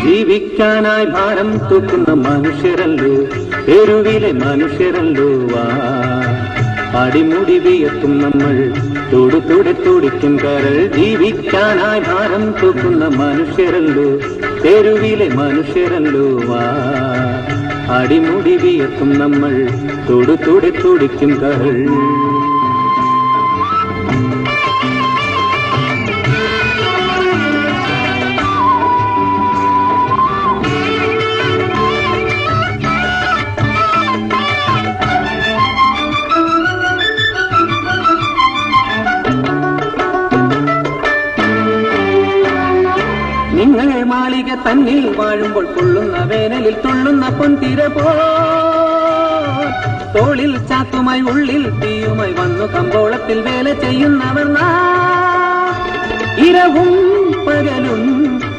ജീവിക്കാനായി ഭാരം തൂക്കുന്ന മനുഷ്യരല്ലോ, തെരുവിലെ മനുഷ്യരല്ലോ. അടിമുടി വിയർത്തും നമ്മൾ തൊടുതൊടെ തുടിക്കും കരൾ. ജീവിക്കാനായി ഭാരം തൂക്കുന്ന മനുഷ്യരല്ലോ, തെരുവിലെ മനുഷ്യരല്ലോ. അടിമുടി വിയർത്തും നമ്മൾ തൊടുതൊടെ തുടിക്കും കരൾ. നിങ്ങൾ മാളിക തന്നിൽ വാഴുമ്പോൾ കൊള്ളുന്ന വേനലിൽ തുള്ളുന്ന പൊൻതിര പോൽ തോളിൽ ചാത്തുമായി ഉള്ളിൽ തീയുമായി വന്നു കമ്പോളത്തിൽ വേല ചെയ്യുന്നവർ ഇരവും പകലും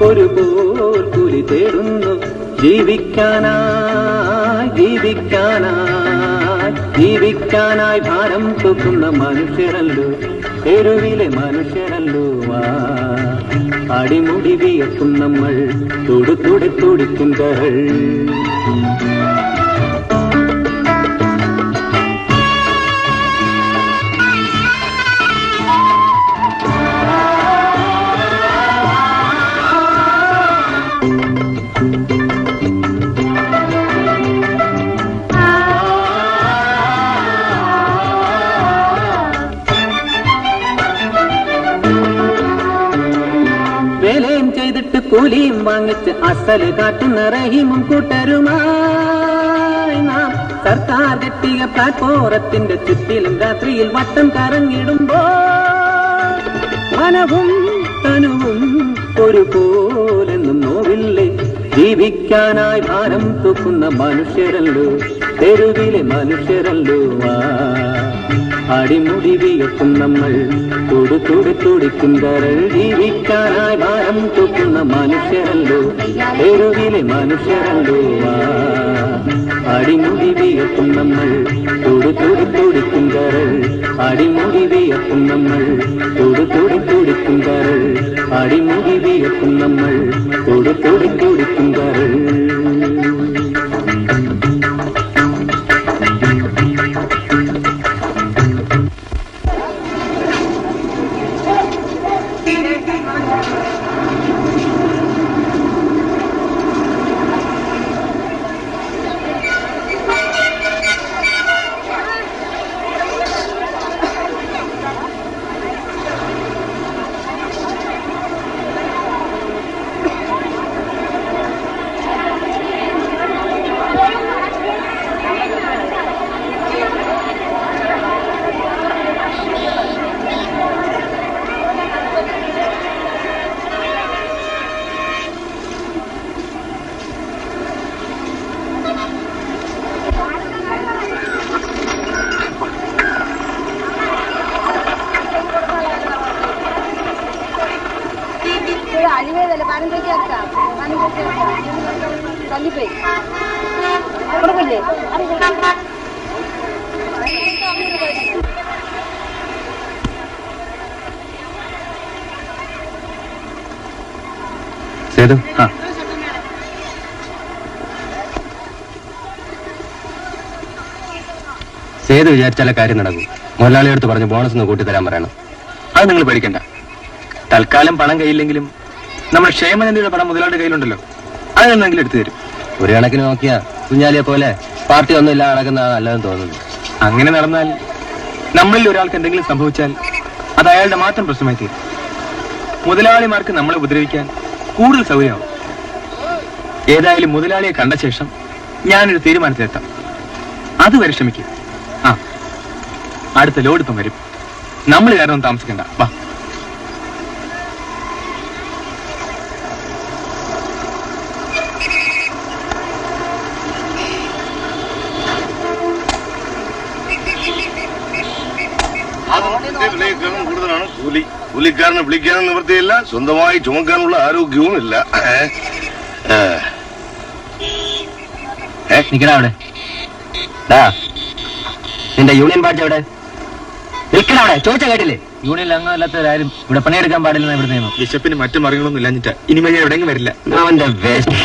ഒരുപോൽ കൂലി തേടുന്നു. ജീവിക്കാനായി ജീവിക്കാനായി ജീവിക്കാനായി ഭാരം തൂക്കുന്ന മനുഷ്യരല്ലോ, തെരുവിലെ മനുഷ്യരല്ലോ. അടിമുടി വിയർത്തും നമ്മൾ തൊടുതൊടെ തുടിക്കും കരൾ. വേലയും ചെയ്തിട്ട് കൂലിയും വാങ്ങിച്ച് അസല് കാട്ടുന്ന റഹീമും കൂട്ടരുമായി നാം സർക്കാർ കെട്ടിയ പ്ലാറ്റ്ഫോറത്തിന്റെ ചുറ്റിലും രാത്രിയിൽ വട്ടം കറങ്ങിടുമ്പോൾ മനവും തനുവും ഒരുപോലെന്നും നോവില്ലേ. ജീവിക്കാനായി ഭാരം തൂക്കുന്ന മനുഷ്യരല്ലോ, തെരുവിലെ മനുഷ്യരല്ലോ. അടിമുടി വിയർത്തും നമ്മൾ തൊടുതൊടെ തുടിക്കും കരൾ. ജീവിക്കാനായി ഭാരം തൂക്കുന്ന മനുഷ്യരല്ലോ, തെരുവിലെ മനുഷ്യരല്ലോ. അടിമുടി വിയർത്തും നമ്മൾ തൊടുതൊടെ തുടിക്കും കരൾ. അടിമുടി വിയർത്തും നമ്മൾ തൊടുതൊടെ തുടിക്കും കരൾ. അടിമുടി വിയർത്തും നമ്മൾ തൊടുതൊടെ തുടിക്കും കരൾ. സേതു, സേതു വിചാരിച്ചാലേ കാര്യം നടക്കും. മുതലാളിയെടുത്ത് പറഞ്ഞ് ബോണസ് ഒന്ന് കൂട്ടിത്തരാൻ പറയണം. അത് നിങ്ങൾ പേടിക്കണ്ട. തൽക്കാലം പണം കയ്യില്ലെങ്കിലും നമ്മുടെ ക്ഷേമനിധിയുടെ പണം മുതലാളിയുടെ കയ്യിലുണ്ടല്ലോ, അതിനെന്തെങ്കിലും എടുത്തു തരും. ഒരു കണക്കിന് നോക്കിയാ കുഞ്ഞാലിയെ പോലെ പാർട്ടി ഒന്നും ഇല്ല നടക്കുന്നതാണ് നല്ലതെന്ന് തോന്നുന്നു. അങ്ങനെ നടന്നാൽ നമ്മളിൽ ഒരാൾക്ക് എന്തെങ്കിലും സംഭവിച്ചാൽ അത് അയാളുടെ മാത്രം പ്രശ്നമായി തീരും. മുതലാളിമാർക്ക് നമ്മളെ ഉപദ്രവിക്കാൻ കൂടുതൽ സൗകര്യമാവും. ഏതായാലും മുതലാളിയെ കണ്ട ശേഷം ഞാനൊരു തീരുമാനത്തിലെത്താം. അതുവരെ ക്ഷമിക്കും. അടുത്ത ലോഡ് ഇപ്പം വരും. നമ്മൾ കാരണം താമസിക്കണ്ട. വാ. അതിന്റെ വിലയേക്കാളും കൂടുതലാണ് കൂലി. കൂലിക്കാരനെ വിളിക്കാനും നിവൃത്തിയില്ല, സ്വന്തമായി ചുമക്കാനുള്ള ആരോഗ്യവും ഇല്ല. നിക്കടാ അവിടെ. നിന്റെ യൂണിയൻ ബാഡ്ജ് എവിടെ? നിൽക്കണ അവിടെ. ചോദിച്ച കേട്ടില്ലേ? യൂണിയനിൽ അംഗമല്ലാത്തവരാരും ഇവിടെ പണിയെടുക്കാൻ പാടില്ലെന്ന് ഇവിടെ നിയമം. ബിഷപ്പിന് മറ്റു മറികളൊന്നും ഇല്ലാഞ്ഞിട്ടാ ഇനി വഴി എവിടെയെങ്കിലും വരില്ല. അവന്റെ വേസ്റ്റ്.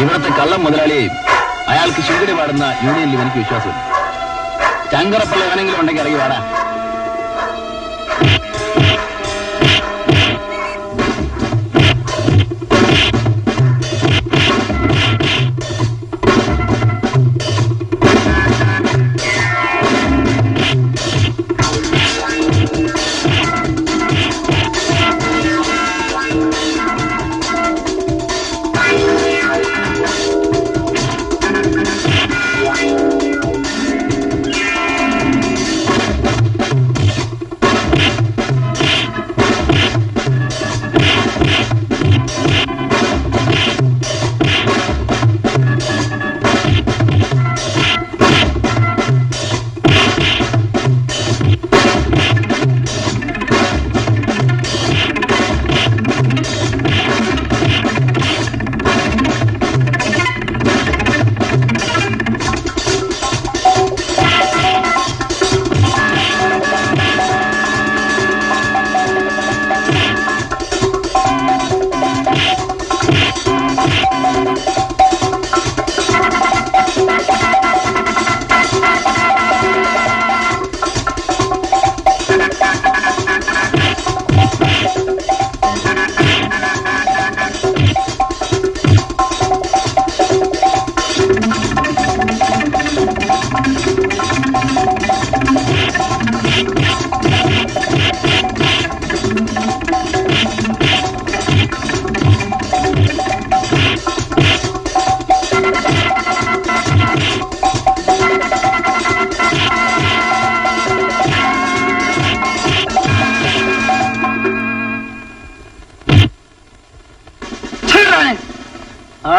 ഇവിടുത്തെ കള്ളം മുതലാളിയെയും അയാൾക്ക് ശുഗടി പാടുന്ന യൂണിയനിൽ എനിക്ക് വിശ്വാസമില്ല. ചങ്കറപ്പള്ളി എവനെങ്കിലും ഉണ്ടെങ്കിൽ ഇറങ്ങി വാടാ.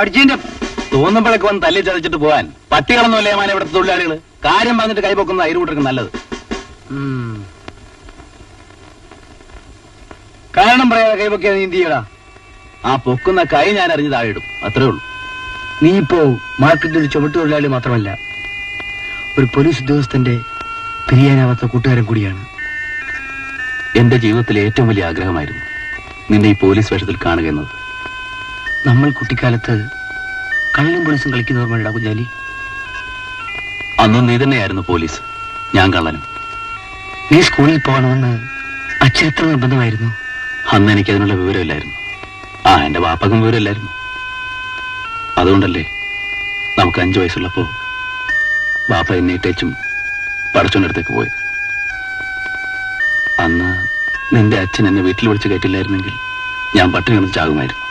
അർജന്റ് തോന്നുമ്പോഴൊക്കെ വന്ന് തല്ലി ചതച്ചിട്ട് പോവാൻ പട്ടികളൊന്നുമല്ലേ മാന ഇവിടുത്തെ തൊഴിലാളികള്. കാര്യം പറഞ്ഞിട്ട് കൈപൊക്കുന്ന അയൽക്കൂട്ടർക്ക് നല്ലത്. കാരണം പറയാതെ കൈപൊക്കിയാ നീ എന്ത് ചെയ്യടാ? ആ പൊക്കുന്ന കൈ ഞാൻ അറിഞ്ഞ് താഴെയിടും, അത്രേ ഉള്ളൂ. നീ ഇപ്പോ മാർക്കറ്റിൽ ഒരു ചുമട്ട് തൊഴിലാളി മാത്രമല്ല, ഒരു പോലീസ് ഉദ്യോഗസ്ഥന്റെ പിരിയാനാവാത്ത കൂട്ടുകാരൻ കൂടിയാണ്. എന്റെ ജീവിതത്തിലെ ഏറ്റവും വലിയ ആഗ്രഹമായിരുന്നു നിന്നെ ഈ പോലീസ് വേഷത്തിൽ കാണുക എന്നത്. നമ്മൾ കുട്ടിക്കാലത്ത് കള്ളും പോലീസും കളിക്കുന്ന ഓർമ്മയുണ്ടാ കുഞ്ഞാലി? അന്നും നീ തന്നെയായിരുന്നു പോലീസ്, ഞാൻ കള്ളനും. നീ സ്കൂളിൽ പോകണമെന്ന് അച്ഛൻ എത്ര നിർബന്ധമായിരുന്നു? അന്ന് എനിക്കതിനുള്ള വിവരമില്ലായിരുന്നു. എന്റെ വാപ്പക്കും വിവരമില്ലായിരുന്നു. അതുകൊണ്ടല്ലേ നമുക്ക് 5 വയസ്സുള്ളപ്പോ വാപ്പ എന്നെ ഇട്ടേച്ചും പടച്ചോണ്ടടുത്തേക്ക് പോയത്. അന്ന് നിന്റെ അച്ഛൻ എന്നെ വീട്ടിൽ വിളിച്ച് കയറ്റില്ലായിരുന്നെങ്കിൽ ഞാൻ പട്ടിണി കിടന്ന് ചാകുമായിരുന്നു.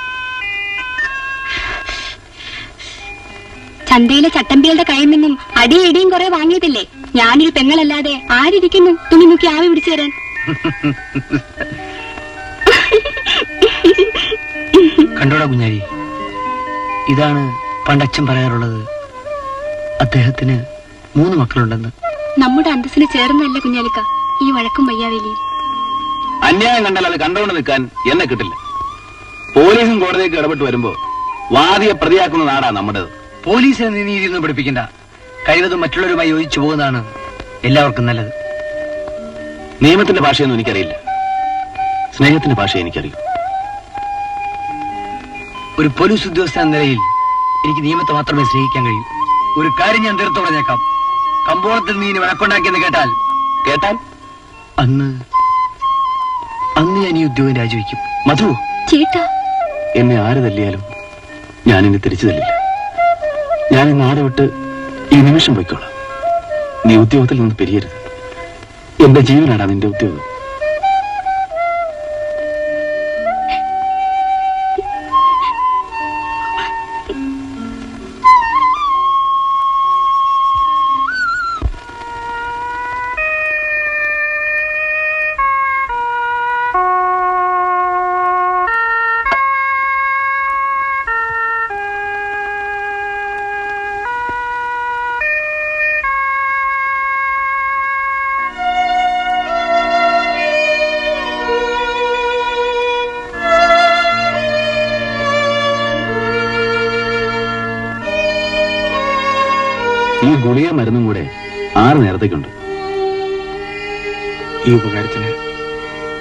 ചന്തയിലെ ചട്ടമ്പികളുടെ കയ്യിൽ നിന്നും അടിയിടിയും കുറെ വാങ്ങിയതില്ലേ? ഞാനൊരു പെങ്ങളല്ലാതെ ആരിയ്ക്കുന്നു തുണി മുക്കി ആവി പിടിച്ചു തരാൻ? കണ്ടോടാ കുഞ്ഞാരി, ഇതാണ് പണ്ടച്ഛൻ പറയാറുള്ളത്. അദ്ദേഹത്തിന് 3 മക്കളുണ്ടെന്ന്. നമ്മുടെ അന്തസ്സിന് ചേർന്നല്ല കുഞ്ഞാലിക്ക ഈ വഴക്കും വയ്യാവേലിയും. അന്യായം കണ്ടാൽ അത് കണ്ടുകൊണ്ട് നിൽക്കാൻ എന്നെ കിട്ടില്ല. പോലീസും കോടതിയൊക്കെ ഇടപെട്ട് വരുമ്പോ വാദിയെ പ്രതിയാക്കുന്ന നാടാ നമ്മുടേത്. പോലീസിനെ നീ നീതിയൊന്നും പഠിപ്പിക്കണ്ട. കഴിവതും മറ്റുള്ളവരുമായി യോജിച്ചു പോകുന്നതാണ് എല്ലാവർക്കും നല്ലത്. നിയമത്തിന്റെ ഭാഷയൊന്നും എനിക്കറിയില്ല, സ്നേഹത്തിന്റെ ഭാഷ എനിക്കറിയും. ഒരു പോലീസ് ഉദ്യോഗസ്ഥൻ എന്ന നിലയിൽ എനിക്ക് നിയമത്തെ മാത്രമേ സ്നേഹിക്കാൻ കഴിയൂ. ഒരു കാര്യം ഞാൻ തീർത്തു പറഞ്ഞേക്കാം. കമ്പോളത്തിൽ നീ ഇനി വഴക്കുണ്ടാക്കിയെന്ന് കേട്ടാൽ അന്ന് ഞാൻ ഈ ഉദ്യോഗം രാജിവെക്കും. മധു, ചേട്ടാ, എന്നെ ആര് തല്ലിയാലും ഞാനിനി തിരിച്ചു തല്ലില്ല. ഞാൻ ഈ നാട് വിട്ട് ഈ നിമിഷം പോയിക്കോളാം. നീ ഉദ്യോഗത്തിൽ നിന്ന് പിരിയരുത്. എന്റെ ജീവനാടാ നിന്റെ ഉദ്യോഗം. ഈ ഗുളിക മരുന്നും കൂടെ 6 നേരത്തേക്കുണ്ട്. ഈ ഉപകാരത്തിന്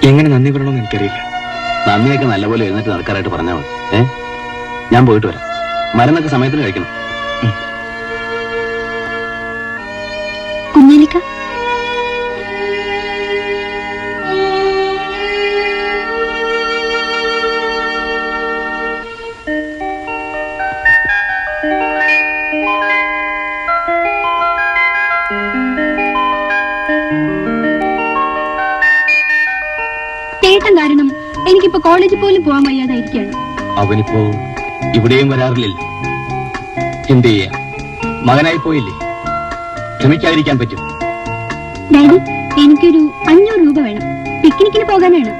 എങ്ങനെ നന്ദി പറയണമെന്ന് എനിക്കറിയില്ല. നന്ദിയൊക്കെ നല്ലപോലെ എഴുന്നേറ്റ് നടക്കാനായിട്ട് പറഞ്ഞാൽ മതി. ഞാൻ പോയിട്ട് വരാം. മരുന്നൊക്കെ സമയത്തിന് കഴിക്കണം. കുഞ്ഞാലിക്ക, ചേട്ടൻ കാരണം എനിക്കിപ്പോ കോളേജിൽ പോലും പോകാൻ വയ്യാതായിരിക്കാണ്. അവനിപ്പോ ഇവിടെയും വരാറില്ലല്ലോ. എന്ത് ചെയ്യാ, മകനായി പോയില്ലേ, ക്ഷമിക്കാതിരിക്കാൻ പറ്റും. ഡാഡി, എനിക്കൊരു 500 രൂപ വേണം. പിക്നിക്കിന് പോകാനാണ്.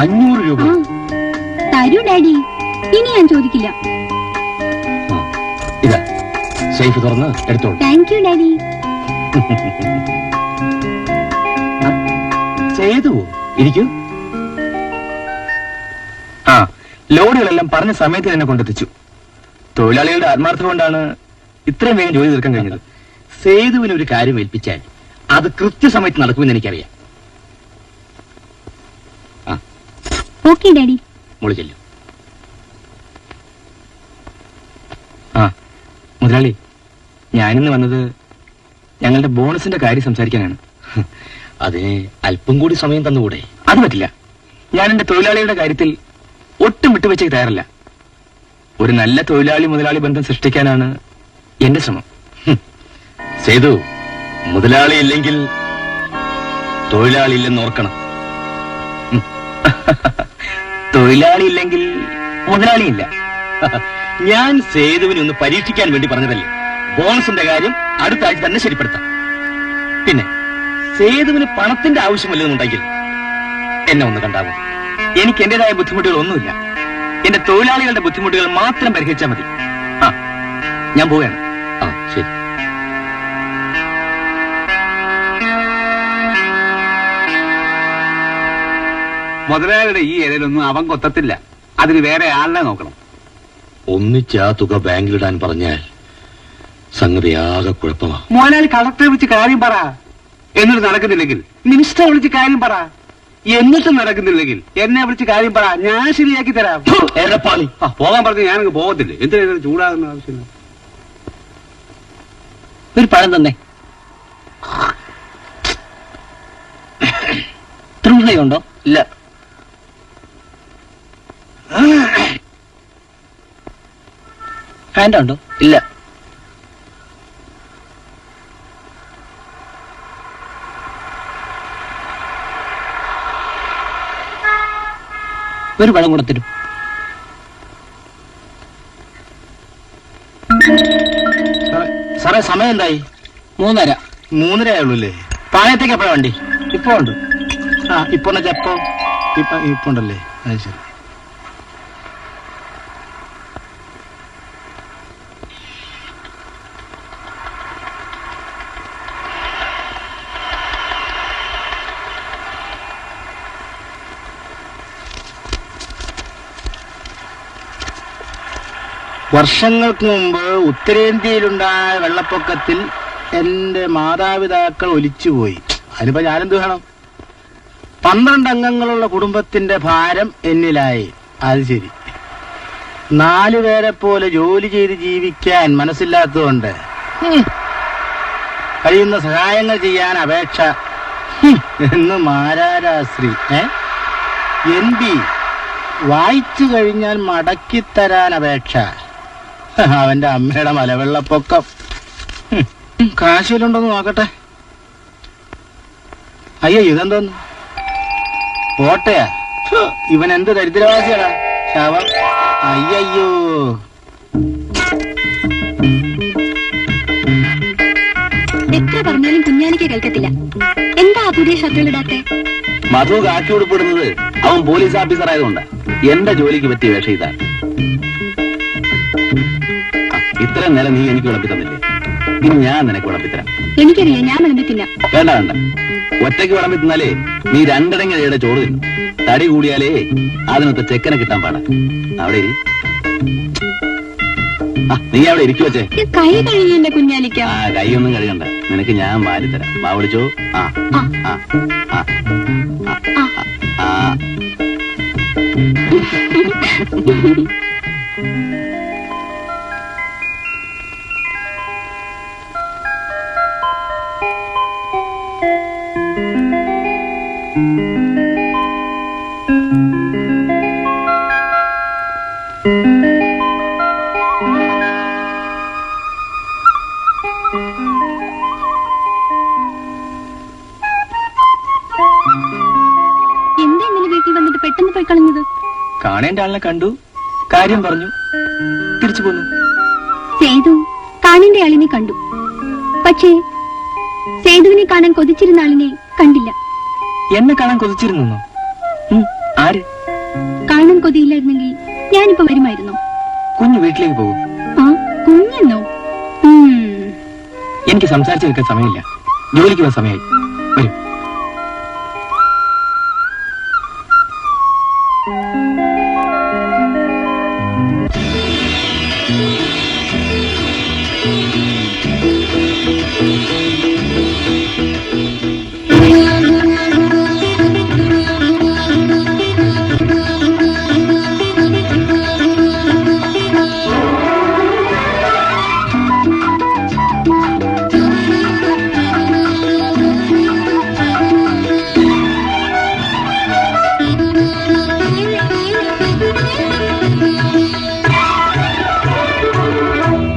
500 രൂപ? തരൂ ഡാഡി, ഇനി ഞാൻ ചോദിക്കില്ല. ഇതാ സേഫ് തുറന്ന് എടുത്തോളൂ. Thank you daddy. ചെയ്തു ഇരിക്കൂ. ലോഡുകളെല്ലാം പറഞ്ഞ സമയത്ത് തന്നെ കൊണ്ടെത്തിച്ചു. തൊഴിലാളികളുടെ ആത്മാർത്ഥം കൊണ്ടാണ് ഇത്രയും വേഗം ജോലി തീർക്കാൻ കഴിഞ്ഞത്. സേതുവിന് ഒരു കാര്യം ഏൽപ്പിച്ചാൽ അത് കൃത്യസമയത്ത് നടക്കുമെന്ന് എനിക്കറിയാം. Okay daddy. മോള് ചെല്ലും. മുതലാളി, ഞാനിന്ന് വന്നത് ഞങ്ങളുടെ ബോണസിന്റെ കാര്യം സംസാരിക്കാനാണ്. അതിന് അല്പം കൂടി സമയം തന്നുകൂടെ? അത് പറ്റില്ല. ഞാൻ എന്റെ തൊഴിലാളികളുടെ കാര്യത്തിൽ ഒട്ടും വിട്ടുവെച്ചേക്ക് തയ്യാറല്ല. ഒരു നല്ല തൊഴിലാളി മുതലാളി ബന്ധം സൃഷ്ടിക്കാനാണ് എന്റെ ശ്രമം. സേതു, മുതലാളി ഇല്ലെങ്കിൽ തൊഴിലാളി ഇല്ലെന്ന് ഓർക്കണം. തൊഴിലാളി ഇല്ലെങ്കിൽ മുതലാളിയില്ല. ഞാൻ സേതുവിനെ ഒന്ന് പരീക്ഷിക്കാൻ വേണ്ടി പറഞ്ഞതല്ലേ. ബോണസിന്റെ കാര്യം അടുത്ത ആഴ്ച തന്നെ ശരിപ്പെടുത്താം. പിന്നെ സേതുവിന് പണത്തിന്റെ ആവശ്യമില്ലെന്നുണ്ടെങ്കിൽ എന്നെ ഒന്ന് കണ്ടാവും. എനിക്ക് എന്റേതായ ബുദ്ധിമുട്ടുകൾ ഒന്നുമില്ല. എന്റെ തൊഴിലാളികളുടെ ബുദ്ധിമുട്ടുകൾ മാത്രം പരിഹരിച്ചാൽ മതി. ഞാൻ പോവുകയാണ്. ശരി. മുതലാളിയുടെ ഈ ഇടയിലൊന്നും അവൻ കൊത്തത്തില്ല. അതിന് വേറെ ആളിനെ നോക്കണം. ഒന്നിച്ച് ആ തുക ബാങ്കിലിടാൻ പറഞ്ഞാൽ സംഗതി ആകെ കുഴപ്പമാ. മുതലാളി കളക്ടറെ വിളിച്ച് കാര്യം പറ. എന്നിട്ട് നടക്കുന്നില്ലെങ്കിൽ മിനിസ്റ്ററെ വിളിച്ച് കാര്യം പറ. എന്നിട്ടും നടക്കുന്നില്ലെങ്കിൽ എന്നെ വിളിച്ച് കാര്യം പറ. ഞാൻ ശരിയാക്കി തരാം. പോകാൻ പറഞ്ഞ് ഞാനങ്ങ് പോകത്തില്ലേ. എന്തിനാ ചൂടാകുന്ന ആവശ്യമില്ല. ഒരു പഴം തന്നെ. ഉണ്ടോ? ഇല്ല. ഫാൻറ്റ ഉണ്ടോ? ഇല്ല. ഒരു പഴം കൂടെ തരും. സാറേ, സമയം എന്തായി? 3:30. 3:30 ആയുള്ളൂ. പാളയത്തേക്ക് എപ്പോഴാ വണ്ടി? ഇപ്പൊ ഉണ്ട്. ഇപ്പൊ ഇപ്പൊ ഉണ്ടല്ലേ. അത് ശരി. വർഷങ്ങൾക്ക് മുമ്പ് ഉത്തരേന്ത്യയിലുണ്ടായ വെള്ളപ്പൊക്കത്തിൽ എന്റെ മാതാപിതാക്കൾ ഒലിച്ചുപോയി. അതിനിപ്പോ ഞാനെന്ത് വേണം? 12 അംഗങ്ങളുള്ള കുടുംബത്തിന്റെ ഭാരം എന്നിലായി. അത് ശരി. 4 പേരെ പോലെ ജോലി ചെയ്ത് ജീവിക്കാൻ മനസ്സില്ലാത്തതുകൊണ്ട് കഴിയുന്ന സഹായങ്ങൾ ചെയ്യാൻ അപേക്ഷ എന്ന് മാരാരാശ്രീ NB വായിച്ചു കഴിഞ്ഞാൽ മടക്കിത്തരാൻ അപേക്ഷ. അവന്റെ അമ്മയുടെ മലവെള്ളപ്പൊക്കം. കാശിലുണ്ടോന്ന് നോക്കട്ടെ. അയ്യോ, ഇതെന്തോന്ന്? കോട്ടയാ. ഇവൻ എന്ത് ദരിദ്രവാസിയാടാ. ശവം. അയ്യോ, എത്ര പറഞ്ഞാലും കുഞ്ഞാലിക്ക് കേൾക്കത്തില്ല. എന്താ പുതിയ ഷർട്ടുകളിടാത്തെ? മധു കാക്കി ഉടുപ്പിടുന്നത് അവൻ പോലീസ് ഓഫീസർ ആയതുകൊണ്ട് എന്റെ ജോലിക്ക് പറ്റിയ വേഷം ഇതാ. ഇത്രയും നേരം നീ എനിക്ക് വിളമ്പി തന്നില്ലേ, ഇനി ഞാൻ നിനക്ക് വിളമ്പിത്തരാം. എനിക്കറിയാം, ഞാൻ വിളമ്പത്തില്ല. വേണ്ട വേണ്ട, ഒറ്റയ്ക്ക് വിളമ്പി തിന്നാലേ നീ 2 ഇടങ്ങയുടെ ചോറ് തിന്നു. തടി കൂടിയാലേ അതിനൊത്ത് ചെക്കനെ കിട്ടാൻ പാടാ. അവിടെ നീ അവിടെ ഇരിക്കു വെച്ചേ. കൈ കഴുകിന്റെ കുഞ്ഞാലിക്ക. കൈയൊന്നും കഴുകണ്ട, നിനക്ക് ഞാൻ വാരി തരാം. വാ വിളിച്ചോ. എന്താ ഇന്നലെ വീട്ടിൽ വന്നിട്ട് പെട്ടെന്ന് പോയി കളഞ്ഞത്? കാണേണ്ട ആളിനെ കണ്ടു, കാര്യം പറഞ്ഞു, തിരിച്ചു പോന്നു. സേതു കാണേണ്ട ആളിനെ കണ്ടു, പക്ഷേ സേതുവിനെ കാണാൻ കൊതിച്ചിരുന്ന ആളിനെ കണ്ടില്ല. എന്നെ കാണാൻ കൊതിച്ചിരുന്നോ? ആര്? കാണാൻ കൊതിയില്ലായിരുന്നെങ്കിൽ ഞാനിപ്പോ വരുമായിരുന്നു. കുഞ്ഞു വീട്ടിലേക്ക് പോകും. ആ കുഞ്ഞെന്നോ? എനിക്ക് സംസാരിച്ചു നിൽക്കാൻ സമയമില്ല, ജോലിക്ക് പോകാൻ സമയമായി. വരും.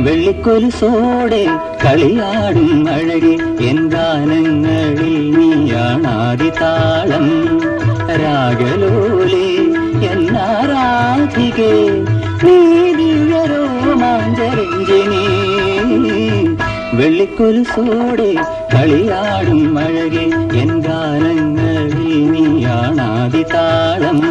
വെള്ളിക്കൊലുസോടെ കളിയാടും അഴകെ എൻ ഗാനങ്ങളിൽ നീയാണാദി താളം. രാഗലോലേ എന്നാരാധികേ നീ ദിവ്യരോമാഞ്ചരഞ്ജിനി. വെള്ളിക്കൊലുസോടെ കളിയാടും അഴകെ എൻ ഗാനങ്ങളിൽ നീയാണാദി താളം.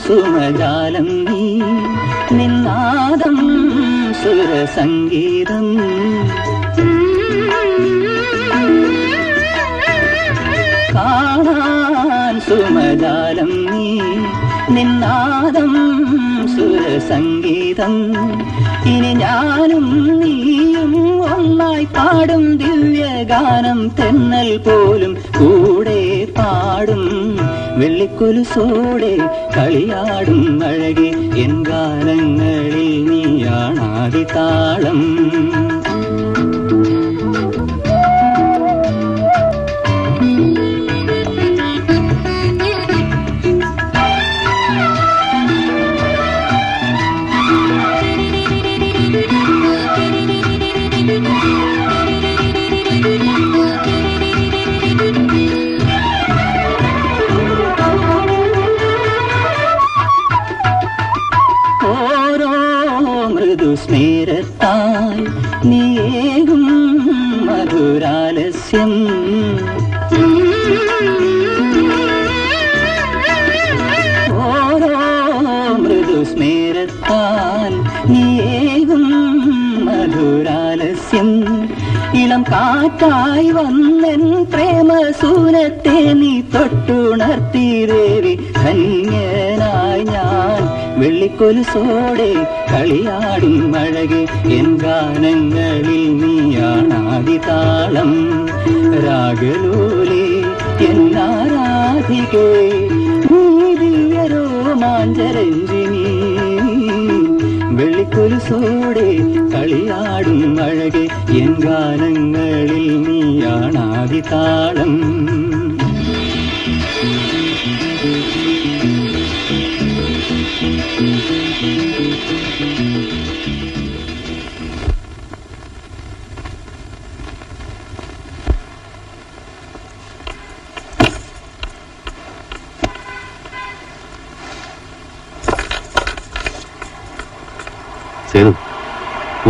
സുമജാലം നീ നിന്നാദം സുരസംഗീതം. കാണാൻ സുമജാലം നീ നിന്നാദം സുരസംഗീതം. ഇനി ഞാനും നീയും ഒന്നായി പാടും ദിവ്യഗാനം. തെന്നൽ പോലും കൂടെ പാടും. വെള്ളിക്കൊലുസോടെ കളിയാടും അഴകെ എൻ ഗാനങ്ങളിൽ നീയാണാദി താളം. സ്മേരത്താൽ നീയേകും മധുരാലസ്യം. ഓരോ മൃദുസ്മേരത്താൽ നീയേകും മധുരാലസ്യം. ഇളം കാറ്റായി വന്നൻ പ്രേമസൂനത്തെ നീ തൊട്ടുണർത്തി ദേവി. ധന്യനായി ഞാൻ വെള്ളിക്കൊലുസോടെ കളിയാടും അഴകെ എൻ ഗാനങ്ങളിൽ നീയാണാദി താളം. രാഗലോലേ എന്നാരാധികേ നീ ദിവ്യരോമാഞ്ചരഞ്ജിനി. വെള്ളിക്കൊലുസോടെ കളിയാടും അഴകെ എൻ ഗാനങ്ങളിൽ നീയാണാദി താളം.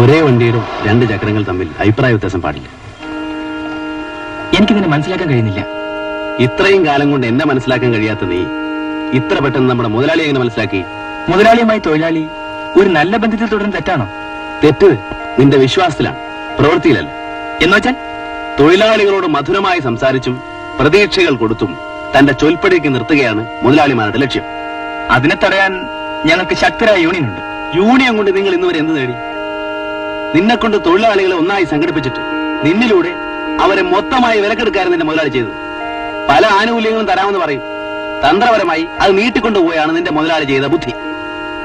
ഒരേ വണ്ടിയുടെ രണ്ട് ചക്രങ്ങൾ തമ്മിൽ അഭിപ്രായ വ്യത്യാസം പാടില്ല. എനിക്കിതിനെ മനസ്സിലാക്കാൻ കഴിയുന്നില്ല. ഇത്രയും കാലം കൊണ്ട് എന്നെ മനസ്സിലാക്കാൻ കഴിയാത്ത നീ ഇത്ര പെട്ടെന്ന് നമ്മുടെ മുതലാളി എങ്ങനെ മനസ്സിലാക്കി? മുതലാളിയുമായി തൊഴിലാളി ഒരു നല്ല ബന്ധത്തിൽ തുടരുന്ന തെറ്റാണോ? തെറ്റ് നിന്റെ വിശ്വാസത്തിലാണ്, പ്രവൃത്തിയിലല്ല. എന്നുവെച്ചാൽ തൊഴിലാളികളോട് മധുരമായി സംസാരിച്ചും പ്രതീക്ഷകൾ കൊടുത്തും തന്റെ ചൊൽപ്പടിക്ക് നിർത്തുകയാണ് മുതലാളിമാരുടെ ലക്ഷ്യം. അതിനെ തടയാൻ ഞങ്ങൾക്ക് ശക്തരായ യൂണിയൻ ഉണ്ട്. യൂണിയൻ കൊണ്ട് നിങ്ങൾ ഇന്നുവരെ എന്ത് നേടി? നിന്നെ കൊണ്ട് തൊഴിലാളികളെ ഒന്നായി സംഘടിപ്പിച്ചിട്ട് നിന്നിലൂടെ അവരെ മൊത്തമായി വിലക്കെടുക്കാനും നിന്റെ മുതലാളി ചെയ്തത്. പല ആനുകൂല്യങ്ങളും തരാമെന്ന് പറയും. തന്ത്രപരമായി അത് നീട്ടിക്കൊണ്ടുപോയാണ് നിന്റെ മുതലാളി ചെയ്ത ബുദ്ധി.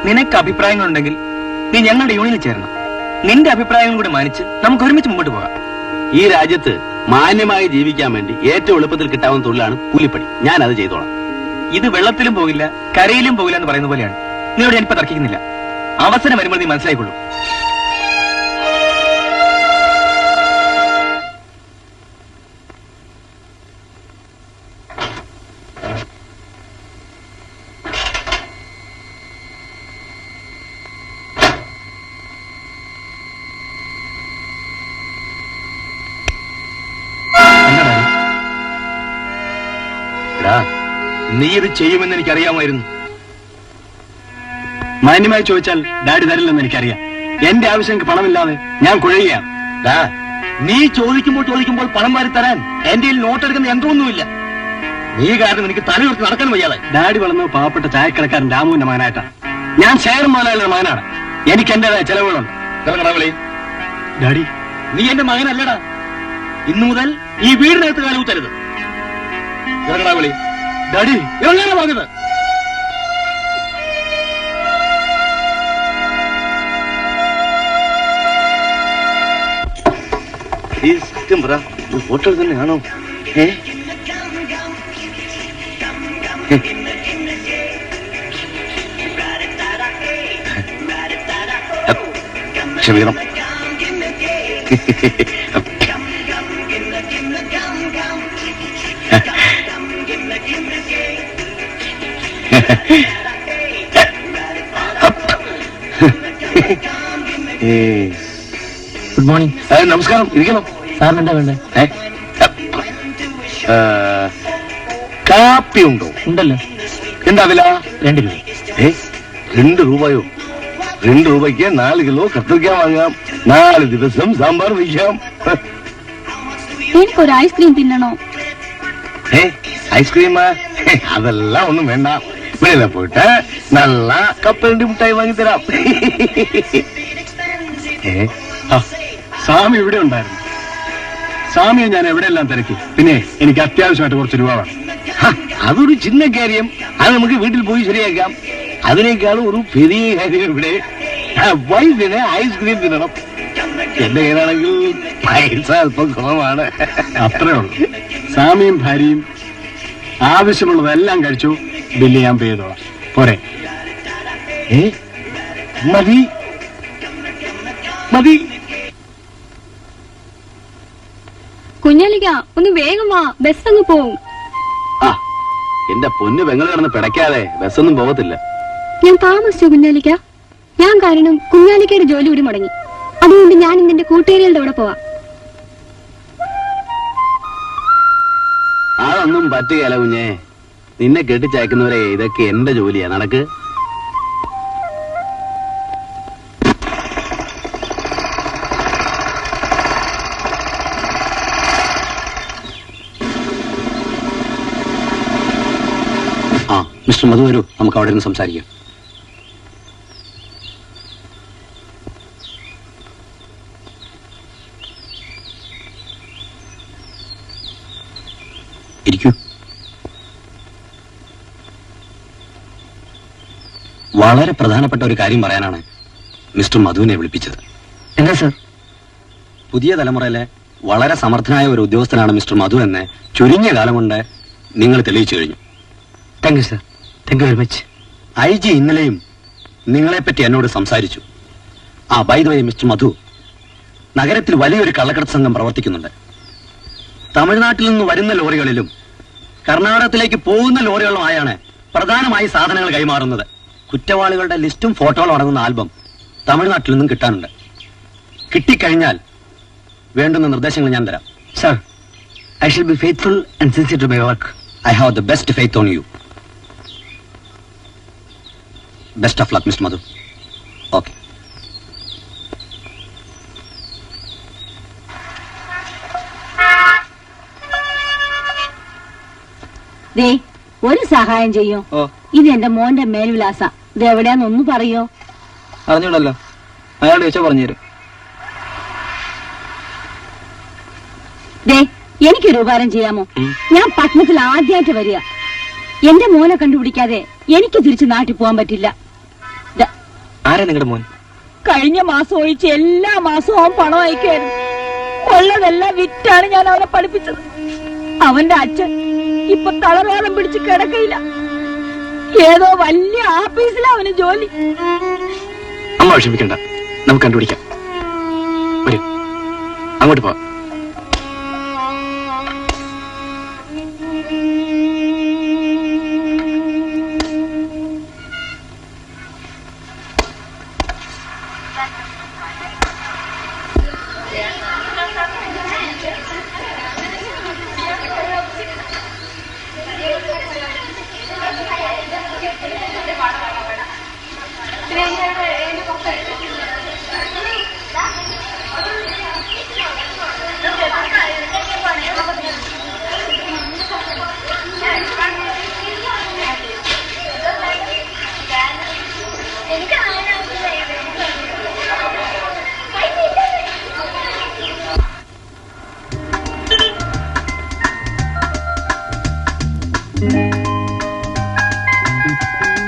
നിനക്ക് അഭിപ്രായങ്ങളുണ്ടെങ്കിൽ നീ ഞങ്ങളുടെ യൂണിയനിൽ ചേരണം. നിന്റെ അഭിപ്രായങ്ങൾ കൂടി മാനിച്ച് നമുക്ക് ഒരുമിച്ച് മുമ്പോട്ട് പോകാം. ഈ രാജ്യത്ത് മാന്യമായി ജീവിക്കാൻ വേണ്ടി ഏറ്റവും എളുപ്പത്തിൽ കിട്ടാവുന്ന തൊഴിലാണ് കൂലിപ്പണി. ഞാൻ അത് ചെയ്തോളാം. ഇത് വെള്ളത്തിലും പോകില്ല കരയിലും പോകില്ല എന്ന് പറയുന്ന പോലെയാണ്. നീയോട് ഞാനിപ്പോ തർക്കിക്കുന്നില്ല. അവസരം വരുമ്പോൾ നീ മനസ്സിലായിക്കൊള്ളൂ. നീ ഇത് ചെയ്യുമെന്ന് എനിക്കറിയാമായിരുന്നു. മാന്യമായി ചോദിച്ചാൽ ഡാഡി തരില്ലെന്ന് എനിക്കറിയാം. എന്റെ ആവശ്യം പണമില്ലാതെ ഞാൻ കുഴയുകയാണ്. നീ ചോദിക്കുമ്പോൾ പണം വാരി തരാൻ എന്റെ നോട്ടെടുക്കുന്ന യന്ത്രമൊന്നുമില്ല. നീ കാരണം എനിക്ക് തലയുറത്ത് നടക്കാൻ വയ്യാതെ. ഡാഡി വളർന്നത് പാവപ്പെട്ട ചായക്കടക്കാരൻ രാമുവിന്റെ മകനായിട്ടാണ്. ഞാൻ ശേഖർ മുതലാളിയുടെ മകനാണ്. എനിക്ക് എന്റേതായ ചെലവുകളുണ്ട്. ഡാഡി, നീ എന്റെ മകനല്ലടാ. ഇന്നു മുതൽ ഈ വീടിനകത്ത് കാലൂത്തരുത്. ഡാഡി, എങ്ങനെ പറഞ്ഞത്? സത്യം പറ, ഫോട്ടോ തന്നെയാണോ? ക്ഷമിക്കണം. Good morning. നമസ്കാരം. ഇരിക്കണം. സാറിന് എന്താ വേണ്ടേ? കാപ്പി ഉണ്ടോ? ഉണ്ടല്ലോ. എന്താ വില? 2 രൂപ. 2 രൂപയോ? 2 രൂപയ്ക്ക് 4 കിലോ കത്തിരിക്ക വാങ്ങാം. 4 ദിവസം സാമ്പാർ വയ്ക്കാം. എനിക്കൊരു ഐസ്ക്രീം തിന്നണോ? ഐസ്ക്രീം അതെല്ലാം ഒന്നും വേണ്ട. വെളിയില പോയിട്ട് നല്ല കപ്പലണ്ടി മുട്ടായി വാങ്ങിത്തരാം. സ്വാമി ഇവിടെ ഉണ്ടായിരുന്നു. സ്വാമിയെ ഞാൻ എവിടെയെല്ലാം തിരക്കി. പിന്നെ എനിക്ക് അത്യാവശ്യമായിട്ട് കുറച്ച് രൂപ വേണം. അതൊരു ചിന്ന കാര്യം. അത് നമുക്ക് വീട്ടിൽ പോയി ശരിയാക്കാം. അതിനേക്കാളും ഒരു പെരിയ കാര്യം ഇവിടെ വൈഫിന് ഐസ്ക്രീം തിന്നണം. എന്റെ കയ്യിലാണെങ്കിൽ പൈസ അല്പം കുറവാണ്. അത്രേ ഉള്ളൂ. സ്വാമിയും ഭാര്യയും ആവശ്യമുള്ളതെല്ലാം കഴിച്ചു. ബില്ല് ഞാൻ പേ ചെയ്തോളാം. പോരെ? മതി മതി. കുഞ്ഞാലിക്ക ഒന്ന് വേഗം വാ, ബസ് അങ്ങ് പോവും. ആ, എന്റെ പൊന്ന് പെങ്ങൾ കിടന്ന് പിടയ്ക്കാതെ ബസ്സൊന്നും പോകത്തില്ല. ഞാൻ താമസിച്ചു കുഞ്ഞാലിക്ക. ഞാൻ കാരണം കുഞ്ഞാലിക്കയുടെ ജോലി കൂടി മുടങ്ങി. അതുകൊണ്ട് ഞാൻ ഇന്ന് എന്റെ കൂട്ടുകാരികളുടെ കൂടെ പോവാം. അതൊന്നും പറ്റുകയല്ല കുഞ്ഞേ. നിന്നെ കെട്ടിച്ചയക്കുന്നവരെ ഇതൊക്കെ എന്റെ ജോലിയാ. നടക്ക്. ആ, മിസ്റ്റർ മധു വരൂ, നമുക്ക് അവിടെ നിന്ന് സംസാരിക്കാം. ഇരിക്കൂ. വളരെ പ്രധാനപ്പെട്ട ഒരു കാര്യം പറയാനാണ് മിസ്റ്റർ മധുവിനെ വിളിപ്പിച്ചത്. എന്താ സർ? പുതിയ തലമുറയിലെ വളരെ സമർത്ഥനായ ഒരു ഉദ്യോഗസ്ഥനാണ് മിസ്റ്റർ മധു എന്ന് ചുരുങ്ങിയ കാലം കൊണ്ട് നിങ്ങൾ തെളിയിച്ചു കഴിഞ്ഞു. Thank you sir. Thank you very much. IG ഇന്നലെയും നിങ്ങളെപ്പറ്റി എന്നോട് സംസാരിച്ചു. ബൈ ദ വേ മിസ്റ്റർ മധു, നഗരത്തിൽ വലിയൊരു കള്ളക്കടത്ത് സംഘം പ്രവർത്തിക്കുന്നുണ്ട്. തമിഴ്നാട്ടിൽ നിന്ന് വരുന്ന ലോറികളിലും കർണാടകത്തിലേക്ക് പോകുന്ന ലോറികളുമായാണ് പ്രധാനമായി സാധനങ്ങൾ കൈമാറുന്നത്. കുറ്റവാളികളുടെ ലിസ്റ്റും ഫോട്ടോകളും അടങ്ങുന്ന ആൽബം തമിഴ്നാട്ടിൽ നിന്നും കിട്ടാനുണ്ട്. കിട്ടിക്കഴിഞ്ഞാൽ വേണ്ടുന്ന നിർദ്ദേശങ്ങൾ ഞാൻ തരാം. Sir, I shall be faithful and sincere to my work. I have the best faith on you. Best of luck, Mr. Madhu. Okay. ദേ, ഒരു സഹായം ചെയ്യോ? ഇത് എന്റെ മോന്റെ മേൽവിലാസ. ഇത് എവിടെയാന്നൊന്നു പറയോ? അറിഞ്ഞൂടല്ലോ, അയാൾ ചോദിച്ചാ പറഞ്ഞുതരും. ദേ, എനിക്കൊരു ഉപകാരം ചെയ്യാമോ? ഞാൻ പട്ടണത്തിൽ ആദ്യമായിട്ട് വരിക. എന്റെ മോനെ കണ്ടുപിടിക്കാതെ എനിക്ക് തിരിച്ച് നാട്ടിൽ പോകാൻ പറ്റില്ല. ആരാ നിങ്ങളുടെ മോൻ? കഴിഞ്ഞ മാസം ഒഴിച്ച് എല്ലാ മാസവും അവൻ പണം അയക്കായിരുന്നു. ഉള്ളതെല്ലാം വിറ്റാണ് ഞാൻ അവനെ പഠിപ്പിച്ചത്. അവന്റെ അച്ഛൻ ഇപ്പൊ തളരോളം പിടിച്ച് കിടക്കയില്ല. ഏതോ വലിയ ആഫീസിലാ അവന് ജോലി. അമ്മ വിഷമിക്കണ്ട, നമുക്ക് കണ്ടുപിടിക്കാം. വരൂ, അങ്ങോട്ട് പോവാം.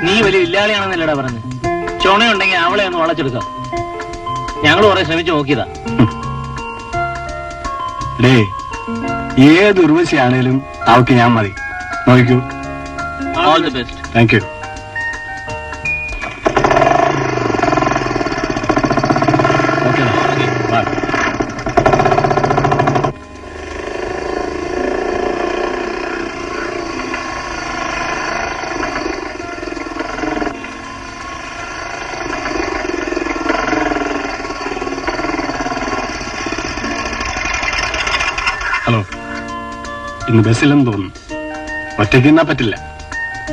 നീ വലിയ ഇല്ലാളിയാണെന്നല്ലടാ പറഞ്ഞു. ചുണയുണ്ടെങ്കിൽ അവളെ ഒന്ന് വളച്ചെടുക്കാം. ഞങ്ങൾ കുറെ ശ്രമിച്ചു നോക്കിയതാ. ഏത് ഉർവശിയാണേലും അവക്ക് ഞാൻ മതി. നോക്കൂ. All the best. Thank you. Okay, bye. Hello, ഇന്ന് ബസ്സിലെന്ന് തോന്നുന്നു. ഒറ്റയ്ക്ക് നിന്നാ പറ്റില്ല,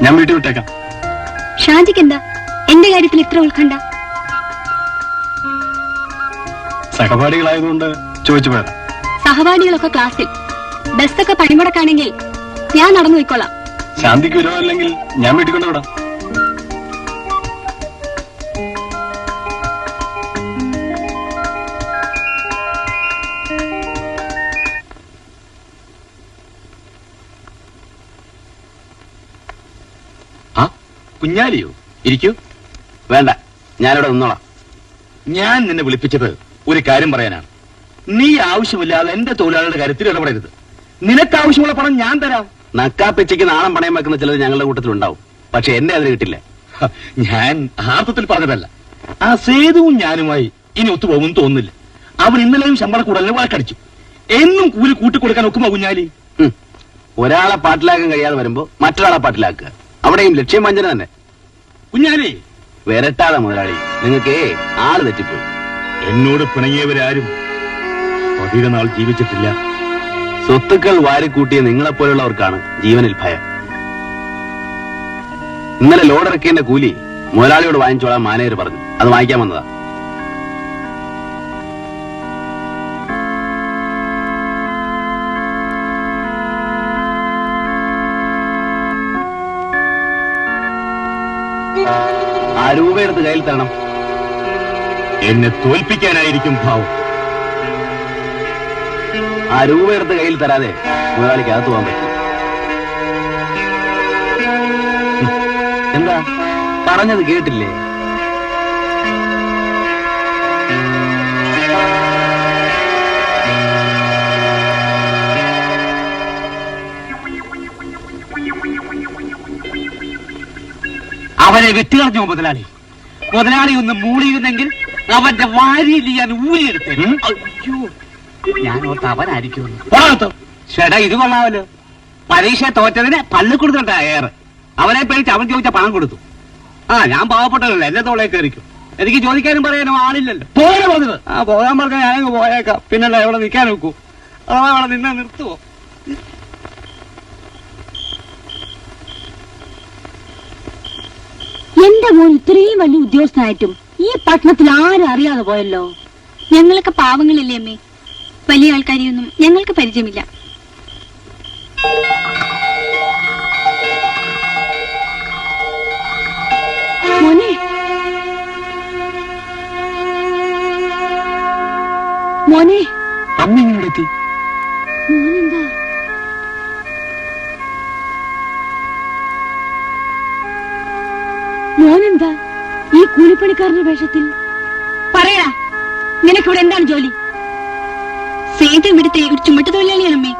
ഞാൻ വീട്ടിൽ വിട്ടേക്കാം. ഷാജിക്ക് എന്താ എന്റെ കാര്യത്തിൽ ഇത്ര ഉത്കണ്ഠ? സഹപാഠികളായതുകൊണ്ട് ചോദിച്ചു പോയതാ. സഹപാഠികളൊക്കെ ക്ലാസ്സിൽ, ബസ്സൊക്കെ പണിമുടക്കാണെങ്കിൽ ഞാൻ നടന്നു പോയിക്കോളാം. ശാന്തിക്ക് വിരോധമില്ലെങ്കിൽ ഞാൻ വീട്ടിൽ കൊണ്ടുവിടാം. കുഞ്ഞാലിയോ? ഇരിക്കൂ. വേണ്ട, ഞാനിവിടെ നിന്നോളാം. ഞാൻ നിന്നെ വിളിപ്പിച്ചത് ഒരു കാര്യം പറയാനാണ്. നീ ആവശ്യമില്ലാതെ എന്റെ തൊഴിലാളികളുടെ കാര്യത്തിൽ ഇടപെടരുത്. നിനക്ക് ആവശ്യമുള്ള പണം ഞാൻ തരാം. നക്കാപ്പിച്ചയ്ക്ക് നാണം പണയം വെക്കുന്ന ചിലത് ഞങ്ങളുടെ കൂട്ടത്തിലുണ്ടാവും. പക്ഷെ എന്നെ അതിന് കിട്ടില്ല. ഞാൻ ആർത്ഥത്തിൽ പറഞ്ഞതല്ല. ആ സേതുവും ഞാനുമായി ഇനി ഒത്തുപോകുമെന്ന് തോന്നുന്നില്ല. അവൻ ഇന്നലെയും ശമ്പള കൂടുതലിന് വാക്കടിച്ചു. എന്നും കൂലി കൂട്ടിക്കൊടുക്കാൻ ഒക്കുമോ കുഞ്ഞാലി? ഒരാളെ പാട്ടിലാക്കാൻ കഴിയാതെ വരുമ്പോ മറ്റൊരാളെ പാട്ടിലാക്കുക. അവിടെയും ലക്ഷ്യം വഞ്ചന തന്നെ. കുഞ്ഞാലി, വരട്ടാതെ മുതലാളി, നിങ്ങൾക്ക് ആള് തെറ്റിപ്പോയി. എന്നോട് പിണങ്ങിയവരാരും അധിക നാൾ ജീവിച്ചിട്ടില്ല. സ്വത്തുക്കൾ വാരിക്കൂട്ടിയ നിങ്ങളെപ്പോലുള്ളവർക്കാണ് ജീവനിൽ ഭയം. ഇന്നലെ ലോഡിറക്കിയതിന്റെ കൂലി മുതലാളിയോട് വാങ്ങിച്ചോളാൻ മാനേജർ പറഞ്ഞു. അത് വാങ്ങിക്കാൻ വന്നതാ. ആ രൂപയെടുത്ത് കയ്യിൽ തരണം. എന്നെ തോൽപ്പിക്കാനായിരിക്കും ഭാവം. ആ രൂപയെടുത്ത് കയ്യിൽ തരാതെ മുതലാളിക്ക് അകത്ത് പോകാൻ പറ്റും. എന്താ പറഞ്ഞത് കേട്ടില്ലേ? അവനെ വെട്ടുകളഞ്ഞോ മുതലാളി? മുതലാളി ഒന്ന് മൂളിയിരുന്നെങ്കിൽ അവന്റെ വാരിയിൽ ഞാൻ ഊരിയെടുത്തേ. അയ്യോ, ഞാൻ ഓർത്ത് അവനായിരിക്കും. ചേട്ടാ, ഇത് കൊള്ളാമല്ലോ. പരീക്ഷ തോറ്റതിന് പള്ളി കൊടുത്തിട്ടാ ഏറെ. അവനെ പേടിച്ച് അവൻ ചോദിച്ച പണം കൊടുത്തു. ഞാൻ പാവപ്പെട്ടതല്ല, എന്നെ തോളെ കയറിക്കും. എനിക്ക് ചോദിക്കാനും പറയാനും ആളില്ലല്ലോ. പോകാനാ പറഞ്ഞത്. ആ പോകാൻ പറഞ്ഞാൽ ഞാനങ്ങ് പോയേക്കാം. പിന്നല്ല എവിടെ നിൽക്കാൻ നോക്കൂ. അഥവാ അവിടെ നിന്നെ നിർത്തുവോ? എന്റെ മോൻ ഇത്രയും വലിയ ഉദ്യോഗസ്ഥനായിട്ടും ഈ പട്ടണത്തിൽ ആരും അറിയാതെ പോയല്ലോ. ഞങ്ങളൊക്കെ പാവങ്ങളില്ലേ അമ്മേ? വലിയ ആൾക്കാരെയൊന്നും ഞങ്ങൾക്ക് പരിചയമില്ല. മോനെ, മോനെ, അമ്മ ഇങ്ങനെ എത്തി? മോനെന്താ? മോനെന്താ ഈ കൂലിപ്പണിക്കാരന്റെ വേഷത്തിൽ? പറയടാ, നിനക്കിവിടെ എന്താണ് ജോലി? സേതു ഇവിടുത്തെ ഒരു ചുമട്ട് തൊഴിലാളിയാണ് അമ്മേ.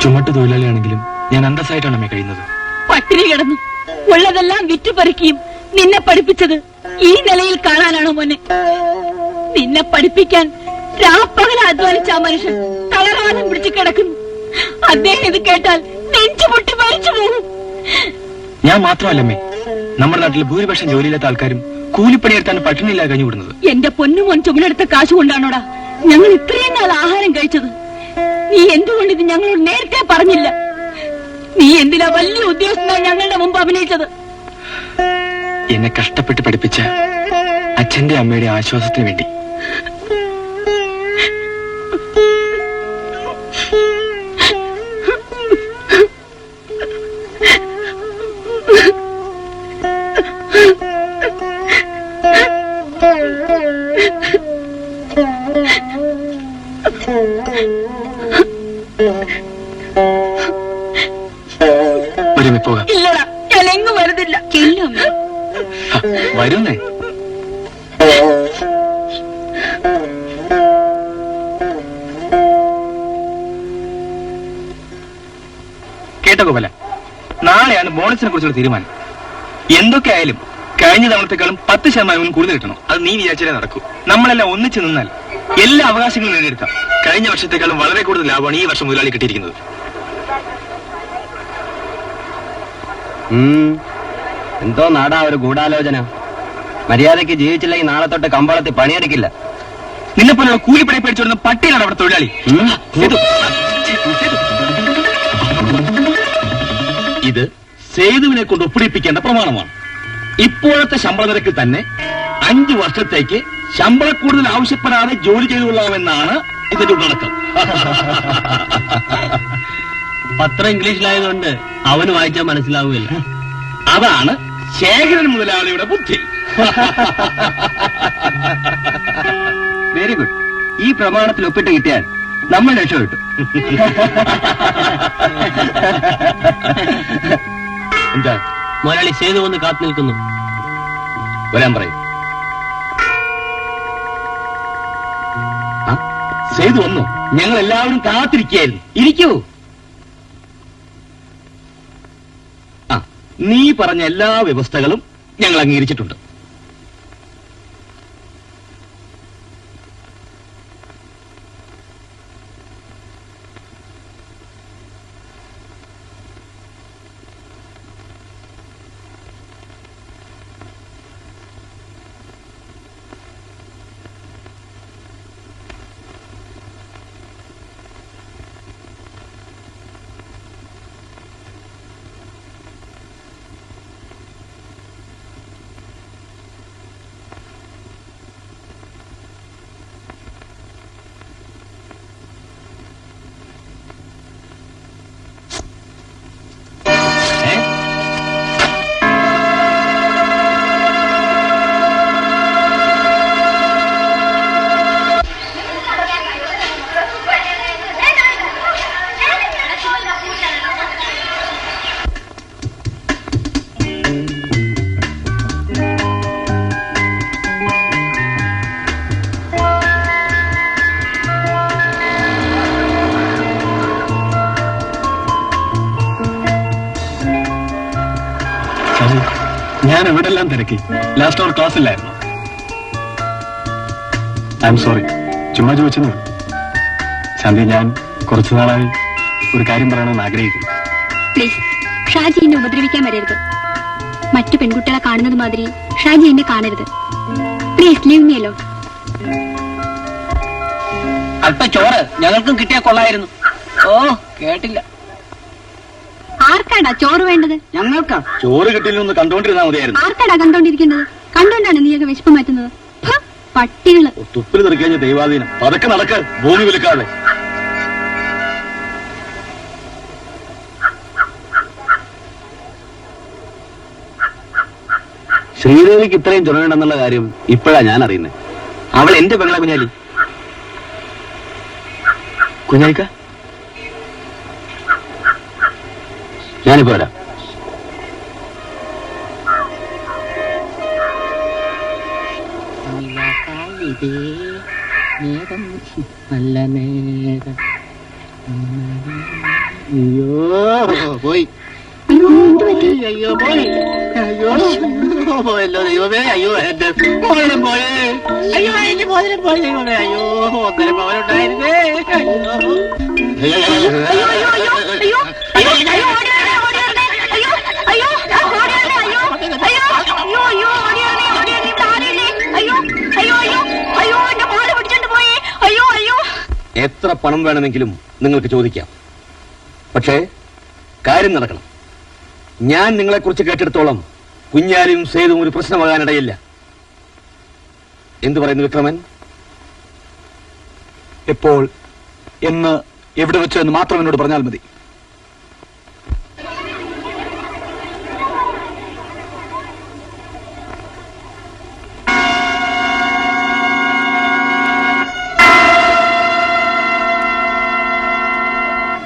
ചുമട്ട് തൊഴിലാളിയാണെങ്കിലും ഞാൻ അന്തസ്സായിട്ടാണ് അമ്മ കഴിയുന്നത്. പട്ടിണി കിടന്നു ഉള്ളതെല്ലാം വിറ്റുപറിക്കുകയും നിന്നെ പഠിപ്പിച്ചത് ഈ നിലയിൽ കാണാനാണോ മോനെ? നിന്നെ പഠിപ്പിക്കാൻ രാപ്പകല അധ്വാനിച്ച ആ മനുഷ്യൻ തളർവാദം പിടിച്ച് കിടക്കുന്നു. അദ്ദേഹം ഇത് കേട്ടാൽ നെഞ്ചു പൊട്ടി മരിച്ചു പോകും. ഞാൻ മാത്രമല്ലമ്മേ, നമ്മുടെ നാട്ടിൽ ഭൂരിപക്ഷം ജോലിയില്ലാത്ത ആൾക്കാരും കൂലിപ്പണിയെടുത്താണ് പട്ടിണിയില്ലാതെ കഴിഞ്ഞുവിടുന്നത്. എന്റെ പൊന്നുമോൻ ചുമടെടുത്ത കാശ് കൊണ്ടാണോടാ ഞങ്ങൾ ഇത്രയും നാൾ ആഹാരം കഴിച്ചത്? നീ എന്തുകൊണ്ട് ഇത് ഞങ്ങളോട് നേരത്തെ പറഞ്ഞില്ല? നീ എന്തിനാ വലിയ ഉദ്യോഗസ്ഥനായി ഞങ്ങളുടെ മുമ്പ് അഭിനയിച്ചത്? എന്നെ കഷ്ടപ്പെട്ട് പഠിപ്പിച്ച അച്ഛന്റെ അമ്മയുടെ ആശ്വാസത്തിന് വേണ്ടി. വരുമേ പോകാം. ഇല്ലടാ, ഞാൻ എങ്ങും വരുന്നില്ല. ചെല്ലു അമ്മേ. വരുന്നേ. കേട്ടോ ഗോപാല, നാളെയാണ് ബോണസിനെ കുറിച്ചുള്ള തീരുമാനം. എന്തൊക്കെ ആയാലും കഴിഞ്ഞ തവണത്തെക്കാളും 10% കൂടുതൽ കിട്ടണം. അത് നീ വിചാരിച്ചാലേ നടക്കൂ. നമ്മളെല്ലാം ഒന്നിച്ചു നിന്നാൽ എല്ലാ അവകാശങ്ങളും നേടിയെടുക്കാം. കഴിഞ്ഞ വർഷത്തെക്കാളും വളരെ കൂടുതൽ ലാഭമാണ് ഈ വർഷം മുതലാളി കിട്ടിയിരിക്കുന്നത്. എന്തോ നാടാ ഒരു ഗൂഢാലോചന. മര്യാദയ്ക്ക് ജീവിച്ചില്ലെങ്കിൽ നാളെ തൊട്ട് കമ്പളത്തിൽ പണിയെടുക്കില്ല. നിന്നെ പോലുള്ള കൂലിപ്പണി പേടിച്ചോടുന്ന പട്ടിയിലാണ് അവിടെ തൊഴിലാളി. ഇത് സേതുവിനെ കൊണ്ട് ഒപ്പിടിപ്പിക്കേണ്ട പ്രമാണമാണ്. ഇപ്പോഴത്തെ ശമ്പള നിരക്കിൽ തന്നെ 5 വർഷത്തേക്ക് ശമ്പള കൂടുതൽ ആവശ്യപ്പെടാതെ ജോലി ചെയ്തുകൊള്ളാമെന്നാണ് ഇതിന്റെ ഉള്ളടക്കം. പത്രം ഇംഗ്ലീഷിലായതുകൊണ്ട് അവന് വായിച്ചാൽ മനസ്സിലാവുകയില്ല. അതാണ് ശേഖരൻ മുതലാളിയുടെ ബുദ്ധി. Very good. ഈ പ്രമാണത്തിൽ ഒപ്പിട്ട് കിട്ടിയാൽ നമ്മൾ രക്ഷപ്പെട്ടു. എന്താ മുതലാളി സേതു വന്ന് കാത്തു നിൽക്കുന്നു. വരാൻ പറയും. സേതു വന്നു. ഞങ്ങൾ എല്ലാവരും കാത്തിരിക്കുകയായിരുന്നു. ഇരിക്കൂ. നീ പറഞ്ഞ എല്ലാ വ്യവസ്ഥകളും ഞങ്ങൾ അംഗീകരിച്ചിട്ടുണ്ട്. ഞാൻ എവിടെല്ലാം തിരക്കി. ലാസ്റ്റ് അവർ ക്ലാസ്സിലായിരുന്നു. I'm sorry. ചുമ്മാ ചോദിച്ചെന്ന്. ശാന്തി, ഞാൻ കുറച്ചു നാളായി ഒരു കാര്യം പറയണമെന്ന് ആഗ്രഹിക്കുന്നു. പ്ലീസ്, ഷാജി എന്നെ ഉപദ്രവിക്കാൻ വരരുത്. മറ്റു പെൺകുട്ടികളെ കാണുന്നത് മാതിരി ഷാജി എന്നെ കാണരുത്. Please leave me alone. അല്പ ചോറ് ഞങ്ങൾക്കും കിട്ടിയാ കൊള്ളായിരുന്നു. ഓ കേട്ടില്ല. ആർക്കാടാ ചോറ് വേണ്ടത്? ഞങ്ങൾക്കാ. ചോറ് കിട്ടിയില്ലെന്ന് കണ്ടോണ്ടിരുന്നാ മതിയായിരുന്നു. ആർക്കാടാ കണ്ടോണ്ടിരിക്കേണ്ടത്? കണ്ടോണ്ടാണ് നീയൊക്കെ വിശപ്പ് മാറ്റുന്നത്. ഫ, പട്ടികള്. തുപ്പിൽ തെറിക്കഴിഞ്ഞ ദൈവാധീനം. പതക്കെ നടക്ക്, ഭൂമി വിലക്കാതെ. ശ്രീദേവിക്ക് ഇത്രയും ചുണയുണ്ടെന്നുള്ള കാര്യം ഇപ്പോഴാ ഞാൻ അറിയുന്നത്. അവൾ എന്റെ പെങ്ങളാ കുഞ്ഞാലി. കുഞ്ഞാലിക്ക, ഞാനിപ്പോ വരാം. നല്ല നേരം. അയ്യോ പോയി. അയ്യോ, എന്ത് പറ്റി? അയ്യോ പോയി. അയ്യോ പോയല്ലോ ദൈവമേ. അയ്യോ എന്റെ മോനെ പോയേ. അയ്യോ എന്റെ മോനെ പോയി ദൈവമേ. അയ്യോ ഒന്നര പവനുണ്ടായിരുന്നേ. അയ്യോ, അയ്യോ, അയ്യോ, അയ്യോ, അയ്യോ, അയ്യോ, ഓടി വരണേ, ഓടി വരണേ. അയ്യോ, അയ്യോ, ഓടി വരണേ, അയ്യോ, അയ്യോ, അയ്യോ, അയ്യോ, ഓടി വരണേ, ഓടി വരണേ, ഇവിടെ ആരുമില്ലേ? അയ്യോ, അയ്യോ, അയ്യോ, അയ്യോ, എന്റെ മോളെ പിടിച്ചോണ്ട് പോയി. അയ്യോ, അയ്യോ. എത്ര പണം വേണമെങ്കിലും നിങ്ങൾക്ക് ചോദിക്കാം. പക്ഷേ കാര്യം നടക്കണം. ഞാൻ നിങ്ങളെക്കുറിച്ച് കേട്ടിടത്തോളം കുഞ്ഞാലിയും സേതുവും ഒരു പ്രശ്നമാകാനിടയില്ല. എന്തു പറയുന്നു വിക്രമൻ? എപ്പോൾ, എന്ന്, എവിടെ വെച്ച് എന്ന് മാത്രം എന്നോട് പറഞ്ഞാൽ മതി.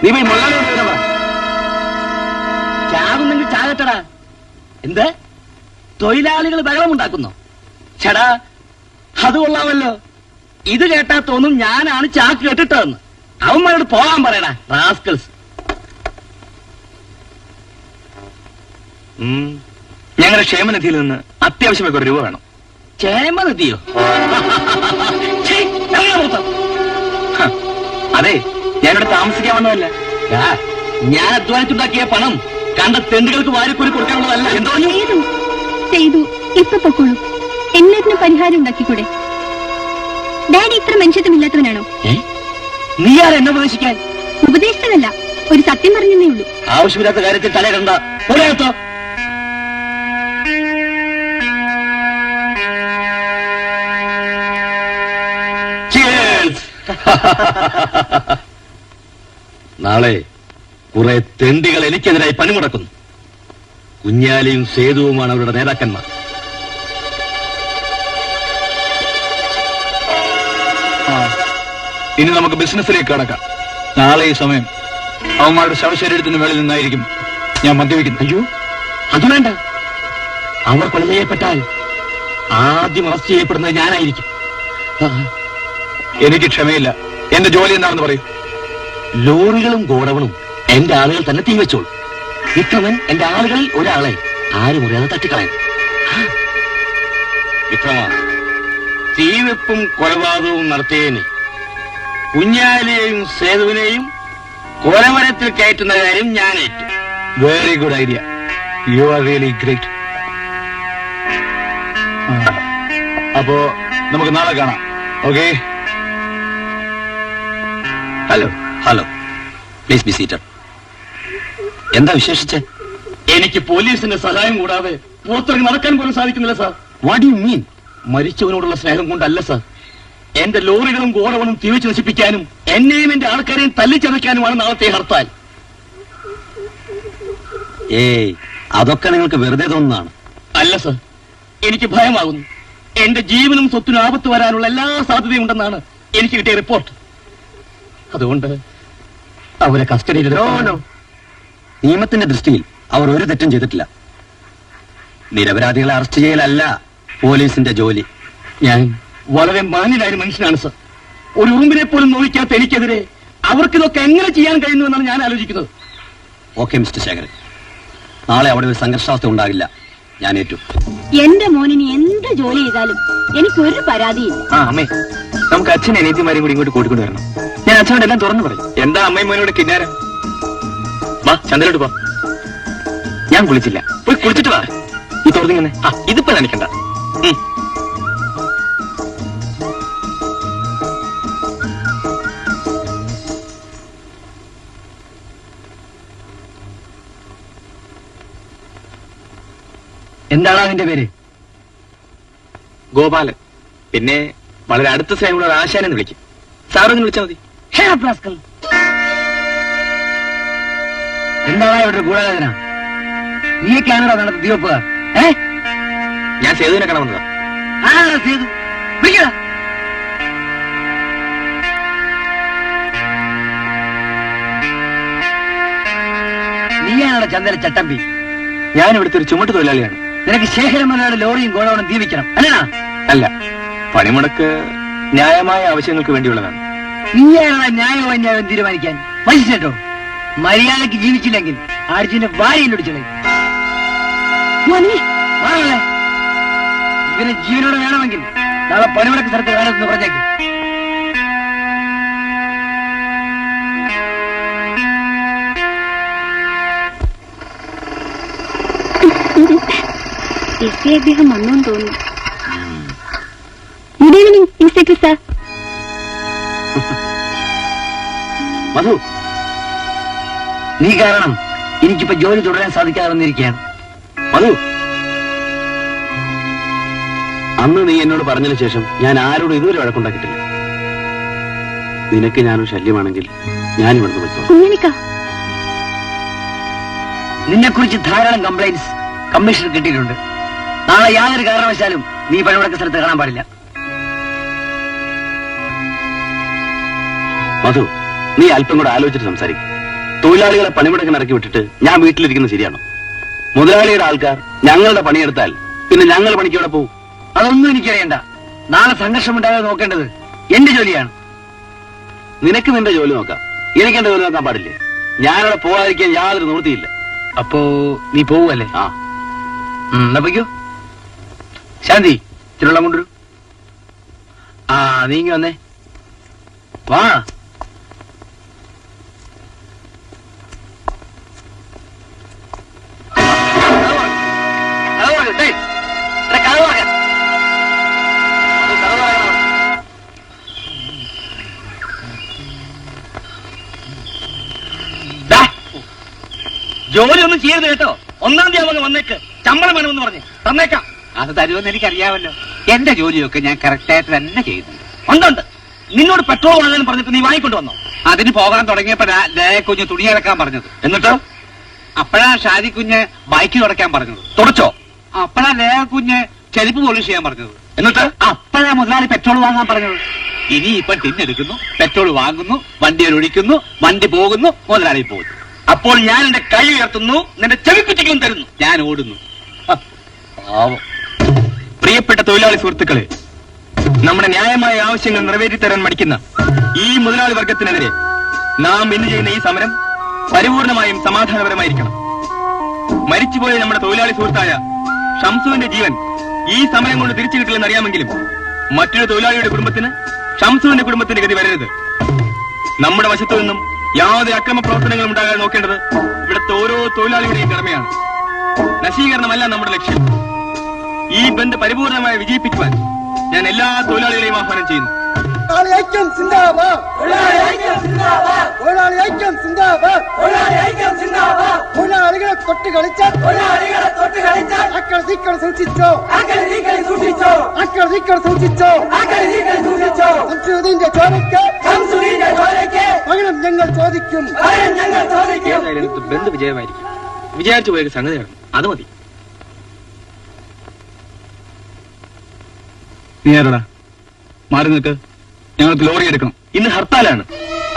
നീ പോയി മൊല്ലാനോട് വരാ. ചാകുന്നെങ്കിൽ ചാകട്ടടാ. എന്ത് തൊഴിലാളികൾ ബഹളമുണ്ടാക്കുന്നു? ചേടാ അത് കൊള്ളാമല്ലോ. ഇത് കേട്ടാ തോന്നും ഞാനാണ് ചാക്ക് കേട്ടിട്ടതെന്ന്. അവന്മാരോട് പോകാൻ പറയടാ റാസ്കൽസ്. ഞങ്ങളുടെ ക്ഷേമനിധിയിൽ നിന്ന് അത്യാവശ്യമൊക്കെ ഒരു രൂപ വേണം. ക്ഷേമനിധിയോ? ഛീ, ഇറങ്ങ് പുറത്ത്. അതെ, ഞാനിവിടെ താമസിക്കാൻ വന്നതല്ല. ദാ, ഞാൻ അധ്വാനിച്ചുണ്ടാക്കിയ പണം കണ്ട തെണ്ടുകൾക്ക് വാരിക്കൂരി കൊടുക്കാനുള്ളതല്ല. എന്തോ ചെയ്തു ചെയ്തു, ഇപ്പൊ പൊക്കോളൂ. എല്ലാത്തിനും പരിഹാരം ഉണ്ടാക്കിക്കൂടെ? ഡാഡി ഇത്ര മനുഷ്യത്വമില്ലാത്തവനാണോ? നീ ആരാ എന്നെ ഉപദേശിക്കാൻ? ഉപദേശിച്ചതല്ല, ഒരു സത്യം പറഞ്ഞതേ ഉള്ളൂ. ആവശ്യമില്ലാത്ത കാര്യത്തിൽ തലയിടണ്ട. ഒരേത്തോ നാളെ കുറെ തെണ്ടികൾ എനിക്കെതിരായി പണിമുടക്കുന്നു. കുഞ്ഞാലിയും സേതുവുമാണ് അവരുടെ നേതാക്കന്മാർ. ഇനി നമുക്ക് ബിസിനസ്സിലേക്ക് കടക്കാം. നാളെ ഈ സമയം അവന്മാരുടെ ശവശരീരത്തിന് മേളിൽ നിന്നായിരിക്കും ഞാൻ മദ്യപിക്കുന്നത്. അയ്യോ അത് വേണ്ട. അവർ കൊല ചെയ്യപ്പെട്ടാൽ ആദ്യം അറസ്റ്റ് ചെയ്യപ്പെടുന്നത് ഞാനായിരിക്കും. എനിക്ക് ക്ഷമയില്ല. എന്റെ ജോലി എന്താണെന്ന് പറയൂ. ലോറികളും ഗോഡവണും എന്റെ ആളുകൾ തന്നെ തീവച്ചോളൂ. വിക്രമൻ എന്റെ ആളുകളിൽ ഒരാളെ ആരും അറിയാതെ തട്ടിക്കളയും. വിക്രമ, തീവെപ്പും കൊലപാതകവും നടത്തിയതിന് കുഞ്ഞാലിയെയും സേതുവിനെയും കൊലമരത്തിൽ കയറ്റുന്ന കാര്യം ഞാൻ ഏറ്റു. Very good idea. You are really great. അപ്പോ നമുക്ക് നാളെ കാണാം. Okay? Hello hello, please be seated. എന്താ വിശേഷിച്ച്? എനിക്ക് പോലീസിന്റെ സഹായം കൂടാതെ പുറത്തിറങ്ങി നടക്കാൻ പോലും സാധിക്കുന്നില്ല സാർ. What you mean? മരിച്ചവനോടുള്ള സ്നേഹം കൊണ്ടല്ല സാർ. എന്റെ ലോറികളും ഗോഡവണും തിരിച്ചു നശിപ്പിക്കാനും എന്നെയും എന്റെ ആൾക്കാരെയും തല്ലിച്ചതയ്ക്കാനുമാണ് നാളത്തെ ഹർത്താൽ. ഏയ്, അതൊക്കെ നിങ്ങൾക്ക് വെറുതെ തോന്നുന്നതാണ്. അല്ല സാർ, എനിക്ക് ഭയമാകുന്നു. എന്റെ ജീവനും സ്വത്തിനും ആപത്ത് വരാനുള്ള എല്ലാ സാധ്യതയുണ്ടെന്നാണ് എനിക്ക് കിട്ടിയ റിപ്പോർട്ട്. അതുകൊണ്ട് അവരെ കസ്റ്റഡിയിൽ. നിയമത്തിന്റെ ദൃഷ്ടിയിൽ അവർ ഒരു തെറ്റും ചെയ്തിട്ടില്ല. നിരപരാധികളെ അറസ്റ്റ് ചെയ്യലല്ല പോലീസിന്റെ ജോലി. ഞാൻ വളരെ മാന്യനായ മനുഷ്യനാണ് സർ. ഒരു ഉറുമ്പിനെ പോലും നോവിക്കാത്ത എനിക്കെതിരെ അവർക്കിതൊക്കെ എങ്ങനെ ചെയ്യാൻ കഴിയുന്നു എന്നാണ് ഞാൻ ആലോചിക്കുന്നത്. ഓക്കെ മിസ്റ്റർ ശേഖരൻ, നാളെ അവിടെ ഒരു സംഘർഷാവസ്ഥ ഉണ്ടാകില്ല. ഞാൻ ഏറ്റു. എന്റെ മോനിന് എന്ത് ജോലി ചെയ്താലും എനിക്കൊരു പരാതിയില്ല. അമ്മേ, നമുക്ക് അച്ഛനും അനിയത്തിമാരെയും കൂടി ഇങ്ങോട്ട് കൂട്ടിക്കൊണ്ട് വരണം. ഞാൻ അച്ഛനോട് എല്ലാം തുറന്നു പറയും. എന്താ അമ്മയും മോനോട് കിന്നാരം? വാ ചന്ദ്രനോട് പോ. ഞാൻ കുളിച്ചില്ല. പോയി കുളിച്ചിട്ട് വാ. ഈ തുറന്നിങ്ങനെ ഇതിപ്പോ നനയ്ക്കണ്ട. എന്താണ് അതിന്റെ പേര്? ഗോപാലൻ. പിന്നെ വളരെ അടുത്ത സ്നേഹമുള്ള ആശാനെന്ന് വിളിക്കും. സാറൊന്ന് വിളിച്ചാൽ മതി. എന്താണ് ഇവിടെ ഗൂഢാലോചന? നീയൊക്കെയാണോ നടത്ത തീവപ്പുകാർ? ഞാൻ സേതുവിനെ കാണാൻ വന്നതാ. ആരാണ് സേതു? വിളിക്കടാ. നീയാണോ ചന്ദന ചട്ടമ്പി? ഞാൻ ഇവിടുത്തെ ഒരു ചുമട്ട് തൊഴിലാളിയാണ്. നിനക്ക് ശേഖരമലയുടെ ലോറിയും ഗോഡൌണും ജീവിക്കണം അല്ലടാ? അല്ല, പണിമുടക്ക് ന്യായമായ ആവശ്യങ്ങൾക്ക് വേണ്ടിയുള്ളതാണ്. നീയാണോ ന്യായവും അന്യായവും തീരുമാനിക്കാൻ? മനുഷ്യട്ടോ, മര്യാദക്ക് ജീവിച്ചില്ലെങ്കിൽ ആർജിന്റെ വാരിയിലൊടിച്ചളെ. ഇവന് ജീവനോട് വേണമെങ്കിൽ നാളെ പണിമുടക്ക് സ്ഥലത്ത് കാണുമെന്ന് പറഞ്ഞേക്ക്. അദ്ദേഹം വന്നു തോന്നുന്നു. Good evening inspector sir. Madhu, നീ കാരണം എനിക്കിപ്പോ ജോലി തുടരാൻ സാധിക്കാതെ വന്നിരിക്കുകയാണ്. മധു, അന്ന് നീ എന്നോട് പറഞ്ഞതിന് ശേഷം ഞാൻ ആരോടും ഇതുവരെ വഴക്കുണ്ടാക്കിയിട്ടില്ല. നിനക്ക് ഞാനൊരു ശല്യമാണെങ്കിൽ ഞാൻ ഇവിടുന്ന് വെച്ചോളാം. കുഞ്ഞിനിക്ക, നിന്നെക്കുറിച്ച് ധാരാളം കംപ്ലൈന്റ്സ് കമ്മീഷണർ കിട്ടിയിട്ടുണ്ട്. നാളെ യാതൊരു കാരണവശാലും നീ പണിമുടക്ക് സ്ഥലത്ത് കാണാൻ പാടില്ല. മധു, നീ അല്പം കൂടെ ആലോചിച്ചിട്ട് സംസാരിക്കും. തൊഴിലാളികളെ പണിമുടക്കിന് ഇറക്കി വിട്ടിട്ട് ഞാൻ വീട്ടിലിരിക്കുന്നത് ശരിയാണോ? മുതലാളിയുടെ ആൾക്കാർ ഞങ്ങളുടെ പണിയെടുത്താൽ പിന്നെ ഞങ്ങൾ പണിക്ക് എവിടെ പോകും? അതൊന്നും എനിക്കറിയണ്ട. നാളെ സംഘർഷമുണ്ടാകാതെ നോക്കേണ്ടത് എന്റെ ജോലിയാണ്. നിനക്ക് നിന്റെ ജോലി നോക്കാം, എനിക്ക് എന്റെ ജോലി നോക്കാൻ പാടില്ലേ? ഞാനവിടെ പോകാതിരിക്കാൻ യാതൊരു നിവൃത്തിയില്ല. അപ്പോ നീ പോവല്ലേ? ആ, എന്നാ പൊയ്ക്കോ. ശാന്തി, തിരുവള്ളം കൊണ്ടുവരൂ. ആ, നീങ്ങി വന്നേ. വാ. ജോലി ഒന്നും ചെയ്യരുത് കേട്ടോ. 1-ാം തീയതി വന്നേക്ക്. ശമ്പളം വേണമെന്ന് പറഞ്ഞ് തന്നേക്കാം. അത് തരുമെന്ന് എനിക്കറിയാമല്ലോ. എന്റെ ജോലിയൊക്കെ ഞാൻ കറക്റ്റായിട്ട് തന്നെ ചെയ്തു. ഉണ്ട്. നിന്നോട് പെട്രോൾ വാങ്ങാൻ പറഞ്ഞിട്ട് നീ വാങ്ങിക്കൊണ്ട് വന്നോ? അതിന് പോകാൻ തുടങ്ങിയപ്പോഴാ കുഞ്ഞ് തുണി അലക്കാൻ പറഞ്ഞത്. എന്നിട്ടോ? അപ്പോഴാ ഷാജി കുഞ്ഞ് ബൈക്ക് തുടയ്ക്കാൻ പറഞ്ഞത്. തുടച്ചോ? അപ്പോഴാ കുഞ്ഞ് ചെരുപ്പ് പോളിഷ് ചെയ്യാൻ പറഞ്ഞത്. എന്നിട്ട് അപ്പോഴാ മുതലാളി പെട്രോൾ വാങ്ങാൻ പറഞ്ഞത്. ഇനി ഇപ്പൊ ടിന്നെടുക്കുന്നു, പെട്രോൾ വാങ്ങുന്നു, വണ്ടി ഒഴിക്കുന്നു, വണ്ടി പോകുന്നു, മുതലാളി പോകുന്നു. അപ്പോൾ ഞാൻ എന്റെ കൈ ഉയർത്തുന്നു, നിന്റെ ചെവിക്കുറ്റികളും തരുന്നു. ഞാൻ ഓടുന്നു. പ്രിയപ്പെട്ട തൊഴിലാളി സുഹൃത്തുക്കളെ, നമ്മുടെ ന്യായമായ ആവശ്യങ്ങൾ നിറവേറ്റിത്തരാൻ മടിക്കുന്ന ഈ മുതലാളി വർഗത്തിനെതിരെ നാം ഇന്ന് ചെയ്യുന്ന ഈ സമരം പരിപൂർണമായും സമാധാനപരമായിരിക്കണം. മരിച്ചുപോയ നമ്മുടെ തൊഴിലാളി സുഹൃത്തായ ഷംസുവിന്റെ ജീവൻ ഈ സമരം കൊണ്ട് തിരിച്ചു കിട്ടില്ലെന്ന് അറിയാമെങ്കിലും മറ്റൊരു തൊഴിലാളിയുടെ കുടുംബത്തിന് ഷംസുവിന്റെ കുടുംബത്തിന്റെ ഗതി വരരുത്. നമ്മുടെ വശത്തു നിന്നും യാതൊരു അക്രമ പ്രവർത്തനങ്ങളും ഉണ്ടാകാതെ നോക്കേണ്ടത് ഇവിടുത്തെ ഓരോ തൊഴിലാളിയുടെയും കടമയാണ്. നശീകരണമല്ല നമ്മുടെ ലക്ഷ്യം. ഈ ബന്ദ് പരിപൂർണമായി വിജയിപ്പിക്കുവാൻ ഞാൻ എല്ലാ തൊഴിലാളികളെയും ആഹ്വാനം ചെയ്യുന്നു. തൊഴിലാളികളെ തൊട്ട് കളിച്ചാൽ സൂക്ഷിച്ചോ, സംശുദ്ധിന്റെ ചോരയ്ക്ക് പകരം ഞങ്ങൾ ചോദിക്കും. ബന്ദ് വിജയമായിരിക്കും. വിചാരിച്ചു പോയ സംഗതിയാണ്. അത് മതി. നീ ആരടാ? മാറി നിൽക്ക്. ഞങ്ങൾക്ക് ലോറി എടുക്കണം. ഇന്ന് ഹർത്താലാണ്.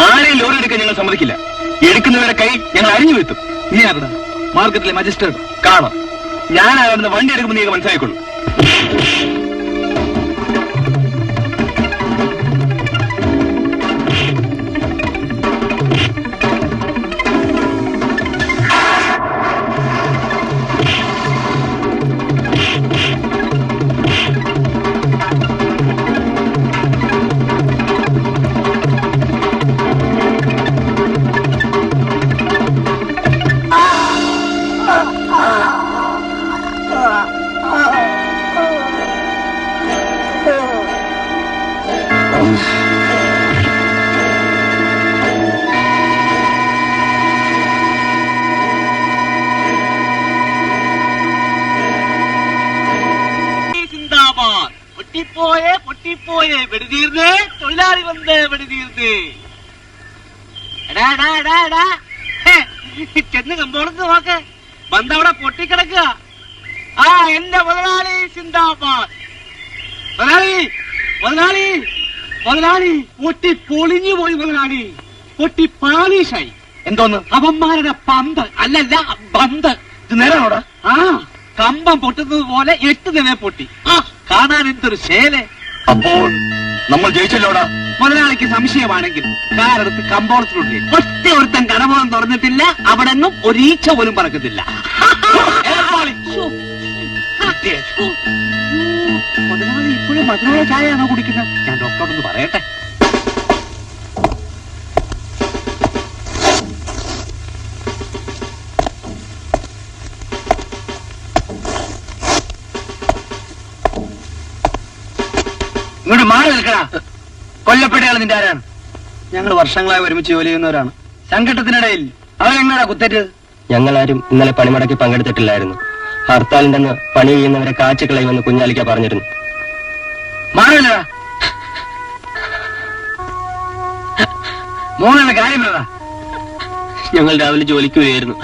ആരെയും ലോറി എടുക്കാൻ ഞങ്ങൾ സമ്മതിക്കില്ല. എടുക്കുന്നവരുടെ കൈ ഞങ്ങൾ അരിഞ്ഞു വീഴ്ത്തും. നീ ആരടാ? മാർക്കറ്റിലെ മജിസ്ട്രേറ്റ്. കാണാം. ഞാൻ ആരാണെന്ന് വണ്ടി എടുക്കുമ്പോൾ നീ മനസ്സിലായിക്കൊള്ളു. പൊട്ടിപ്പോയേ വെടിതീർന്നേ തൊഴിലാളി വന്ന് വെടിതീർന്നേ. ചെന്ന് കമ്പോളത്ത് നോക്ക്, ബന്ധവിടെ പൊട്ടിക്കിടക്കുക. ആ എന്റെ മുതലാളി സിന്ദാബാദ്. മുതലാളി മുതലാളി മുതലാളി പൊട്ടി പൊളിഞ്ഞു പോയി. മുതലാളി പൊട്ടി പാളീഷായി. എന്തോന്ന്? അവന്മാരുടെ പന്ത് അല്ലല്ല ബന്ത്. ഇത് നേരാണോടാ? ആ കമ്പം പൊട്ടുന്നത് പോലെ 8 നില പൊട്ടി. ആ കാണാൻ എന്തൊരു ശേലെ. അപ്പോൾ നമ്മൾ ജയിച്ചല്ലോടാ. മുതലാളിക്ക് സംശയമാണെങ്കിൽ കാരെടുത്ത് കമ്പോളത്തിലുണ്ട്. ഒറ്റ ഒരുത്തൻ കടമോളം തുറന്നിട്ടില്ല. അവിടെ നിന്നും ഒരീച്ച പോലും പറക്കത്തില്ല. മുതലാളി ഇപ്പോഴും മധുരമായ ചായയാണോ കുടിക്കുന്നത്? ഞാൻ ഡോക്ടറോടൊന്ന് പറയട്ടെ. ഇങ്ങോട്ട് മാറി നിൽക്കടാ. കൊല്ലപ്പെട്ടയാൾ നിന്റെ ആരാണ്? ഞങ്ങൾ വർഷങ്ങളായി ഒരുമിച്ച് ജോലി ചെയ്യുന്നവരാണ്. സംഘട്ടത്തിനിടയിൽ അവരെങ്ങനെയാ കുത്തേറ്റത്? ഞങ്ങളാരും ഇന്നലെ പണിമുടക്കി പങ്കെടുത്തിട്ടില്ലായിരുന്നു. ഹർത്താലിന്റെന്ന് പണി ചെയ്യുന്നവരെ കാച്ചുകളയുമെന്ന് കുഞ്ഞാലിക്ക പറഞ്ഞിരുന്നു. മാറില്ലടാ. മോനുള്ള കാര്യം പറ. ഞങ്ങൾ രാവിലെ ജോലിക്ക് വരികയായിരുന്നു.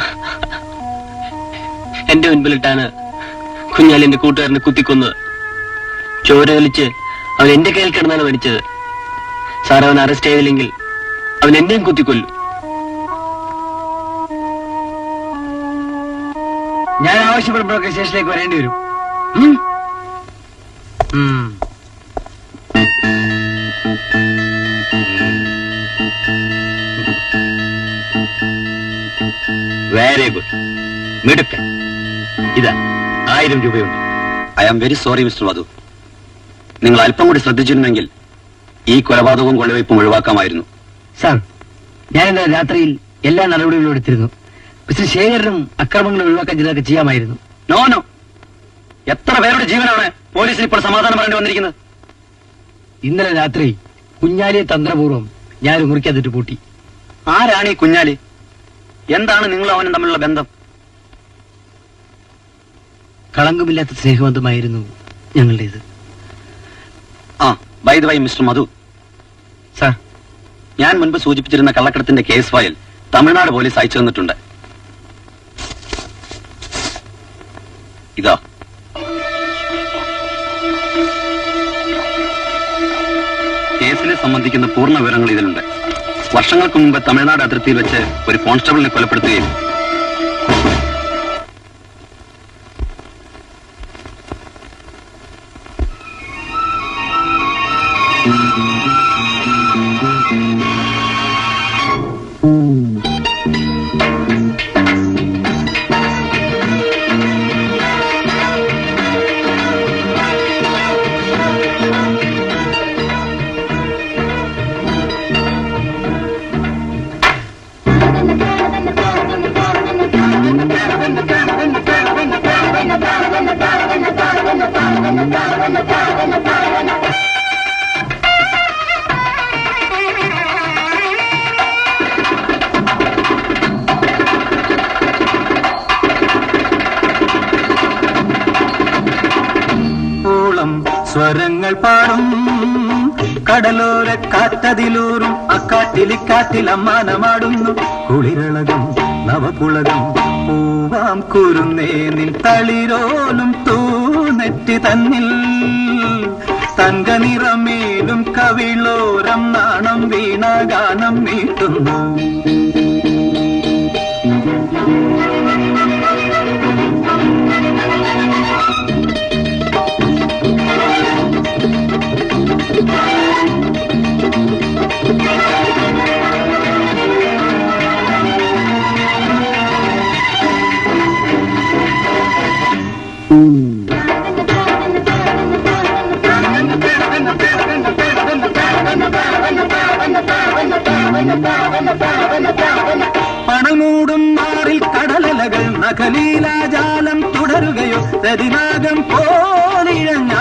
എന്റെ മുൻപിലിട്ടാണ് കുഞ്ഞാലി എന്റെ കൂട്ടുകാരനെ കുത്തിക്കൊന്നത്. ചോര വലിച്ച് അവൻ എന്റെ കയ്യിൽ കിടന്നാണ് മരിച്ചത്. സാർ, അവൻ അറസ്റ്റ് ചെയ്തില്ലെങ്കിൽ അവൻ എന്നെയും കുത്തിക്കൊല്ലും. ഞാൻ ആവശ്യപ്പെടുമ്പോഴൊക്കെ സ്റ്റേഷനിലേക്ക് വരേണ്ടി വരും. വെരി ഗുഡ്, മിടുക്കൻ. ഇതാ 1000 രൂപയുണ്ട്. I am very sorry mister Madhu. നിങ്ങൾ അല്പം കൂടി ശ്രദ്ധിച്ചിരുന്നെങ്കിൽ ഈ കൊലപാതകവും കൊള്ളവയ്പും ഒഴിവാക്കാമായിരുന്നു. സാർ, ഞാൻ ഇന്നലെ രാത്രിയിൽ എല്ലാ നടപടികളും എടുത്തിരുന്നു. മിസ്റ്റർ ശേഖരനും അക്രമങ്ങൾ ഒഴിവാക്കാൻ ചിലതൊക്കെ ചെയ്യാമായിരുന്നു. നോ നോ, എത്ര പേരുടെ ജീവനാണ് പോലീസിന് ഇപ്പോൾ സമാധാനം പറയേണ്ടി വന്നിരിക്കുന്നത്? ഇന്നലെ രാത്രി കുഞ്ഞാലിയെ തന്ത്രപൂർവ്വം ഞാൻ മുറിക്കാതിട്ട് പൂട്ടി. ആരാണ് ഈ കുഞ്ഞാലി? എന്താണ് നിങ്ങൾ അവനും തമ്മിലുള്ള ബന്ധം? കളങ്കമില്ലാത്ത സ്നേഹബന്ധമായിരുന്നു ഞങ്ങളുടേത്. ആ, by the way mister Madhu, sir, ഞാൻ മുൻപ് സൂചിപ്പിച്ചിരുന്ന കള്ളക്കടത്തിന്റെ കേസ് ഫയൽ തമിഴ്നാട് പോലീസ് അയച്ചു തന്നിട്ടുണ്ട്. ഇതാ. കേസിനെ സംബന്ധിക്കുന്ന പൂർണ്ണ വിവരങ്ങൾ ഇതിലുണ്ട്. വർഷങ്ങൾക്ക് മുമ്പ് തമിഴ്നാട് അതിർത്തിയിൽ വെച്ച് ഒരു കോൺസ്റ്റബിളിനെ കൊലപ്പെടുത്തുകയും സ്വരങ്ങൾ പാടും കടലോര കാറ്റതിലൂറും അക്കാട്ടിലിക്കാറ്റിൽ അമ്മാനമാടുന്നു. കുളിരളകും നവപുളകം പൂവാം കുരുന്നേ നിൻ തളിരോലും തൂനെറ്റി തന്നിൽ തങ്ക നിറമേലും കവിളോരം നാണം വീണാഗാനം മീട്ടുന്നു. പണമൂടും മാറിൽ കടലലകൾ നഖലീലാജാലം തുടരുകയോ രതിനാഗം പോലിഴഞ്ഞാടുകയോ.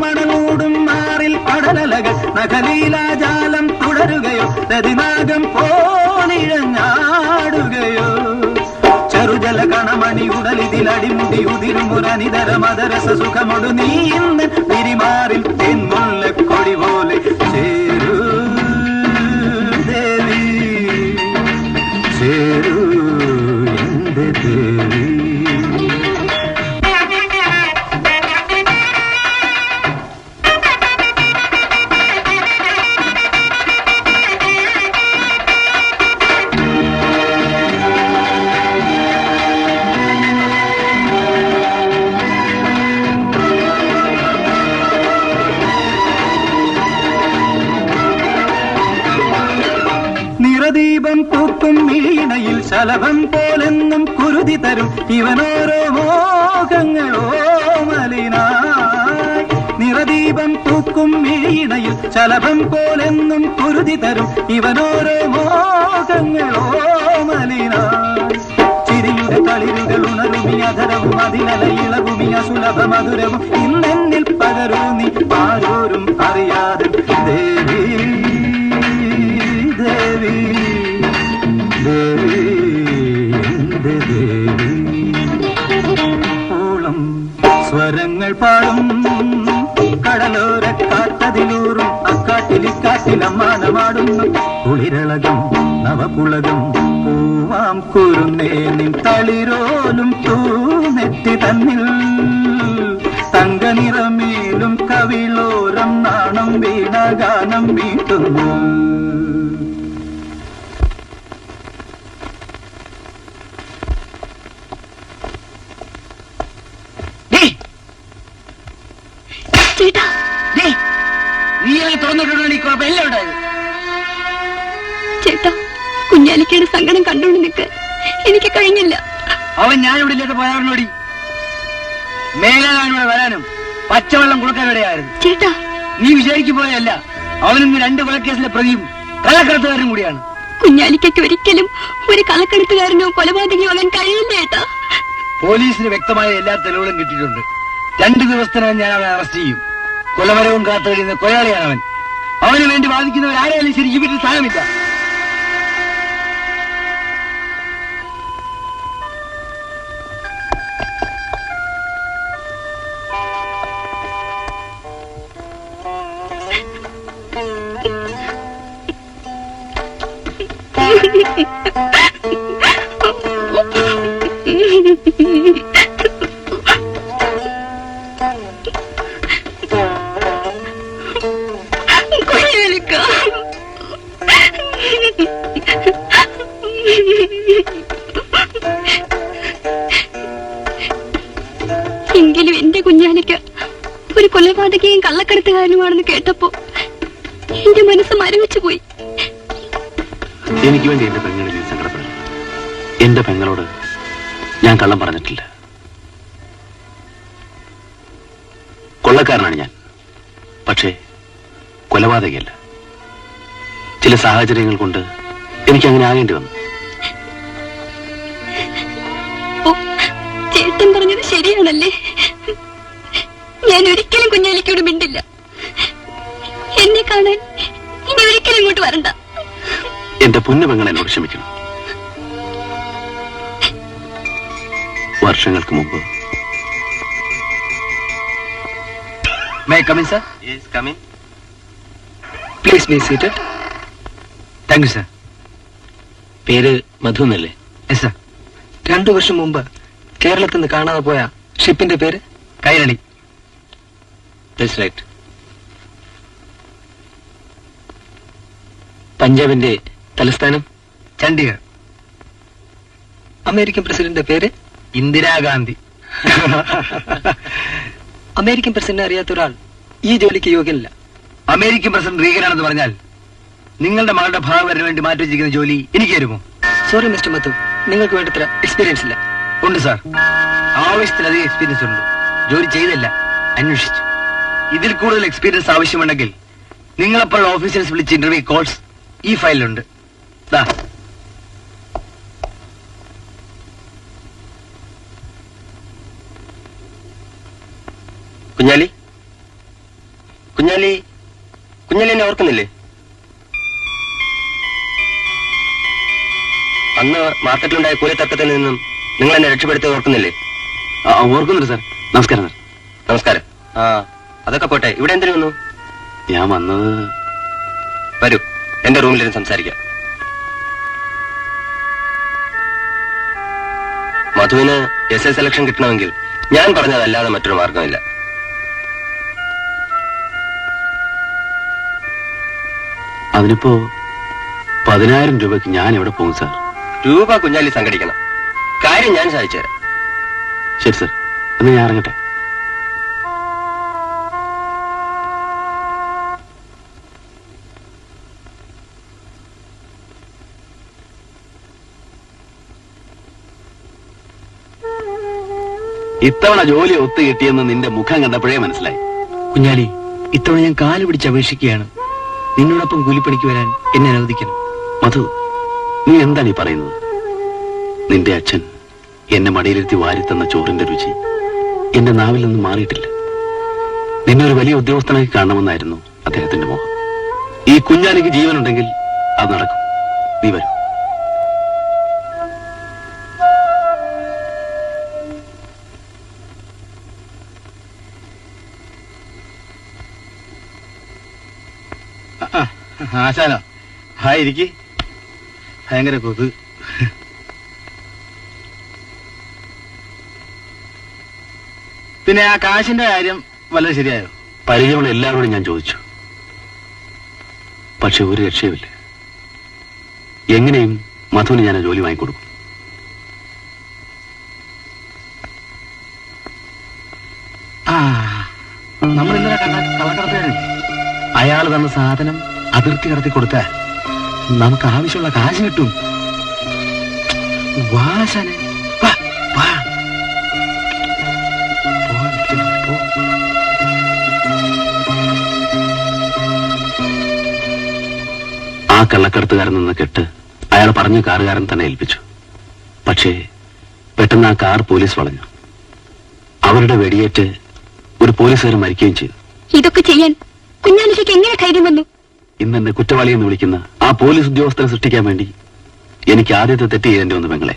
മണമൂടും മാറിൽ കടലലകൾ നഖലീലാജാലം തുടരുകയോ രതിനാഗം പോലിഴഞ്ഞാടുകയോ. ചെറുജല കണമണി ഉടലിതിൽ അടിമുടി ഉതിരുമുരനിതര മദരസ സുഖമൊടു നീ ഇന്ന് പിരിമാറിൽ തെന്മുള്ള കൊടി പോലെ ചേരൂ ദേവി ചേരൂ എന്റെ ദേവി. നിറദീപം പൂക്കും മീണയിൽ ശലഭം പോലെന്നും കുരുതി തരും ഇവനോരോ മോഹങ്ങളോ മലിനായി. നിറദീപം പൂക്കും മീണയിൽ ശലഭം പോലെന്നും കുരുതി തരും ഇവനോരോ മോഹങ്ങളോ മലിനായി. ചിരിയുടെ കളിരുകൾ ഉണരുമി അധരവും അതിലല ഇളവുമി അസുലഭ മധുരവും ഇന്നെന്നിൽ പകരൂ നീ ആരോരും അറിയാതെ ദേവി ദേവി ദേവി എന്റെ ദേവി. ഓളം സ്വരങ്ങൾ പാടും കടലോര കാട്ടതിലൂറും അക്കാട്ടിലിക്കാട്ടിലമ്മാനമാടുന്നു കുളിരളകം നവപുളകം പൂവാം കുരുന്നേ നിൻ തളിരോലും തൂനെറ്റി തന്നിൽ തങ്കനിറമേലും കവിളോരം നാണം വീണഗാനം വീട്ടുന്നു. ചേട്ടാ, കുഞ്ഞാലിക്കയുടെ സങ്കടം കണ്ടുകൊണ്ട് നിൽക്ക്. എനിക്ക് കഴിഞ്ഞില്ല. അവൻ ഞാനിവിടെ ഇല്ലാത്ത പോയാലോടി മേലാകാനിവിടെ വരാനും പച്ചവെള്ളം കൊടുക്കാനിടയായിരുന്നു. ചേട്ടാ, നീ വിചാരിക്കു പോയല്ല, അവനിന്ന് 2 കൊലക്കേസിലെ പ്രതിയും കള്ളക്കടത്തുകാരനും കൂടിയാണ്. കുഞ്ഞാലിക്കയ്ക്ക് ഒരിക്കലും ഒരു കള്ളക്കടത്തുകാരനോ കൊലപാതകയോ ആകാൻ കഴിയില്ല ചേട്ടാ. പോലീസിന് വ്യക്തമായ എല്ലാ തെളിവുകളും കിട്ടിയിട്ടുണ്ട്. 2 ദിവസത്തിനകം ഞാൻ അവനെ അറസ്റ്റ് ചെയ്യും. കൊലമരവും കാത്തു കഴിയുന്ന കൊലയാളിയാണ് അവൻ. അവന് വേണ്ടി വാദിക്കുന്നവരാരായാലും ശരി ഈ വീട്ടിൽ സ്ഥാനമില്ല. എങ്കിലും എന്റെ കുഞ്ഞാലിക്ക ഒരു കൊലപാതകയും കള്ളക്കടത്തുകാരനുമാണെന്ന് കേട്ടപ്പോ എന്റെ മനസ്സ് മരവിച്ചു പോയി. എനിക്ക് വേണ്ടി എന്റെ പെങ്ങളെ നീ സങ്കടപ്പെടണം. എന്റെ പെങ്ങളോട് ഞാൻ കള്ളം പറഞ്ഞിട്ടില്ല. കൊള്ളക്കാരനാണ് ഞാൻ, പക്ഷേ കൊലപാതകയല്ല. ചില സാഹചര്യങ്ങൾ കൊണ്ട് എനിക്ക് അങ്ങനെ ആകേണ്ടി വന്നു. ചേട്ടൻ പറഞ്ഞത് ശരിയാണല്ലേ? ഞാൻ ഒരിക്കലും കുഞ്ഞാലിക്കോട് മിണ്ടില്ല. എന്നെ കാണാൻ ഇനി ഒരിക്കലും ഇങ്ങോട്ട് വരണ്ട. എന്റെ പൊന്നു പെങ്ങൾ എന്നോട് ക്ഷമിക്കണം. വർഷങ്ങൾക്ക് മുമ്പ് May I come in, sir? Yes, come in. Please be seated. Thank you, sir. പേര് മധു എന്നല്ലേ? Yes, sir. 2 വർഷം മുമ്പ് കേരളത്തിൽ നിന്ന് കാണാതെ പോയ ഷിപ്പിന്റെ പേര് കൈരളി. That's right. പഞ്ചാബിന്റെ തലസ്ഥാനം ചണ്ഡീഗഡ്. അമേരിക്കൻ പ്രസിഡന്റിന്റെ പേര് ഇന്ദിരാഗാന്ധി. അമേരിക്കൻ പ്രസിഡന്റ് അറിയാത്ത ഒരാൾ ഈ ജോലിക്ക് യോഗ്യനല്ല. അമേരിക്കൻ പ്രസിഡന്റ് റീഗനാണെന്ന് പറഞ്ഞാൽ നിങ്ങളുടെ മകളുടെ ഭാഗവരന് വേണ്ടി മാറ്റി വെച്ചിരിക്കുന്ന ജോലി എനിക്ക് തരുമോ? സോറി മിസ്റ്റർ മധു, നിങ്ങൾക്ക് വേണ്ടത്ര എക്സ്പീരിയൻസ് ഇല്ല. ഉണ്ട് സാർ, ആവശ്യത്തിലധികം എക്സ്പീരിയൻസ് ഉണ്ട്. ജോലി ചെയ്തല്ല, അന്വേഷിച്ചു. ഇതിൽ കൂടുതൽ എക്സ്പീരിയൻസ് ആവശ്യമുണ്ടെങ്കിൽ നിങ്ങളെപ്പോഴുള്ള ഓഫീസേഴ്സ് വിളിച്ച് ഇന്റർവ്യൂ കോൾസ് ഈ ഫയലിലുണ്ട്. ദാ കുഞ്ഞാലി കുഞ്ഞാലി കുഞ്ഞാലി എന്നെ ഓർക്കുന്നില്ലേ? അന്ന് മാർക്കറ്റിലുണ്ടായ കൂലത്തക്കത്തിൽ നിന്നും നിങ്ങൾ എന്നെ രക്ഷപ്പെടുത്തി ഓർക്കുന്നില്ലേ? ഓർക്കുന്നുണ്ട് സാർ. നമസ്കാരം സാർ. നമസ്കാരം. അതൊക്കെ പോട്ടെ, ഇവിടെ എന്തിനു വന്നു? ഞാൻ വന്നത്, വരൂ, എന്റെ റൂമിലിരുന്ന് സംസാരിക്കാം. മധുവിന് SS സെലക്ഷൻ കിട്ടണമെങ്കിൽ ഞാൻ പറഞ്ഞതല്ലാതെ മറ്റൊരു മാർഗമില്ല. അതിനിപ്പോ 10,000 രൂപയ്ക്ക് ഞാൻ എവിടെ പോകും സാർ? രൂപ കുഞ്ഞാലി സംഘടിക്കണം. കാര്യം ഞാൻ സാധിച്ചു തരാം. ശരി സാർ, എന്നാ ഞാൻ ഇറങ്ങട്ടെ. ഇത്തവണ ജോലി ഒത്തു കിട്ടിയെന്ന് നിന്റെ മുഖം കണ്ടപ്പോഴേ മനസ്സിലായി. കുഞ്ഞാലി, ഇത്തവണ ഞാൻ കാല് പിടിച്ച് അപേക്ഷിക്കുകയാണ്. നിന്നോടൊപ്പം കൂലിപ്പണിക്ക് വരാൻ എന്നെ അനുവദിക്കണം. മധു, നീ എന്താണ് ഈ പറയുന്നത്? നിന്റെ അച്ഛൻ എന്നെ മടിയിലിരുത്തി വാരിത്തന്ന ചോറിന്റെ രുചി എന്റെ നാവിൽ നിന്നും മാറിയിട്ടില്ല. നിന്നെ ഒരു വലിയ ഉദ്യോഗസ്ഥനായി കാണണമെന്നായിരുന്നു അദ്ദേഹത്തിന്റെ മോഹം. ഈ കുഞ്ഞാലിക്ക് ജീവനുണ്ടെങ്കിൽ അത് നടക്കും. നീ വരൂ. ആശാനോ? ഹായ്, ഇരിക്ക്. ഭയങ്കര കൊതു. പിന്നെ ആ കാശിന്റെ കാര്യം വളരെ ശരിയായോ? പരിചയമുള്ള എല്ലാവരോടും ഞാൻ ചോദിച്ചു, പക്ഷെ ഒരു രക്ഷയുമില്ല. എങ്ങനെയും മധുവിന് ഞാൻ ആ ജോലി വാങ്ങിക്കൊടുക്കും. നമ്മൾ ഇന്നലെ കണ്ട കള്ളക്കടത്തുകാരൻ, അയാൾ തന്ന സാധനം അതിർത്തി കടത്തി കൊടുത്താൽ നമുക്ക് ആവശ്യമുള്ള കാശ് കിട്ടും. വാശാന് ആ കള്ളക്കടത്തുകാരൻ നിന്ന് കെട്ട് അയാൾ പറഞ്ഞ കാറുകാരൻ തന്നെ ഏൽപ്പിച്ചു. പക്ഷേ പെട്ടെന്ന് ആ കാർ പോലീസ് വളഞ്ഞു. അവരുടെ വെടിയേറ്റ് ഒരു പോലീസുകാരൻ മരിക്കുകയും ചെയ്തു. ഇതൊക്കെ ചെയ്യാൻ കുഞ്ഞാലിക്ക് എങ്ങനെ ധൈര്യം വന്നു? ഇന്ന് എന്നെ കുറ്റവാളി എന്ന് വിളിക്കുന്ന ആ പോലീസ് ഉദ്യോഗസ്ഥനെ സൃഷ്ടിക്കാൻ വേണ്ടി എനിക്ക് ആദ്യത്തെ തെറ്റ് ചെയ്യേണ്ടി വന്നു പെങ്ങളെ.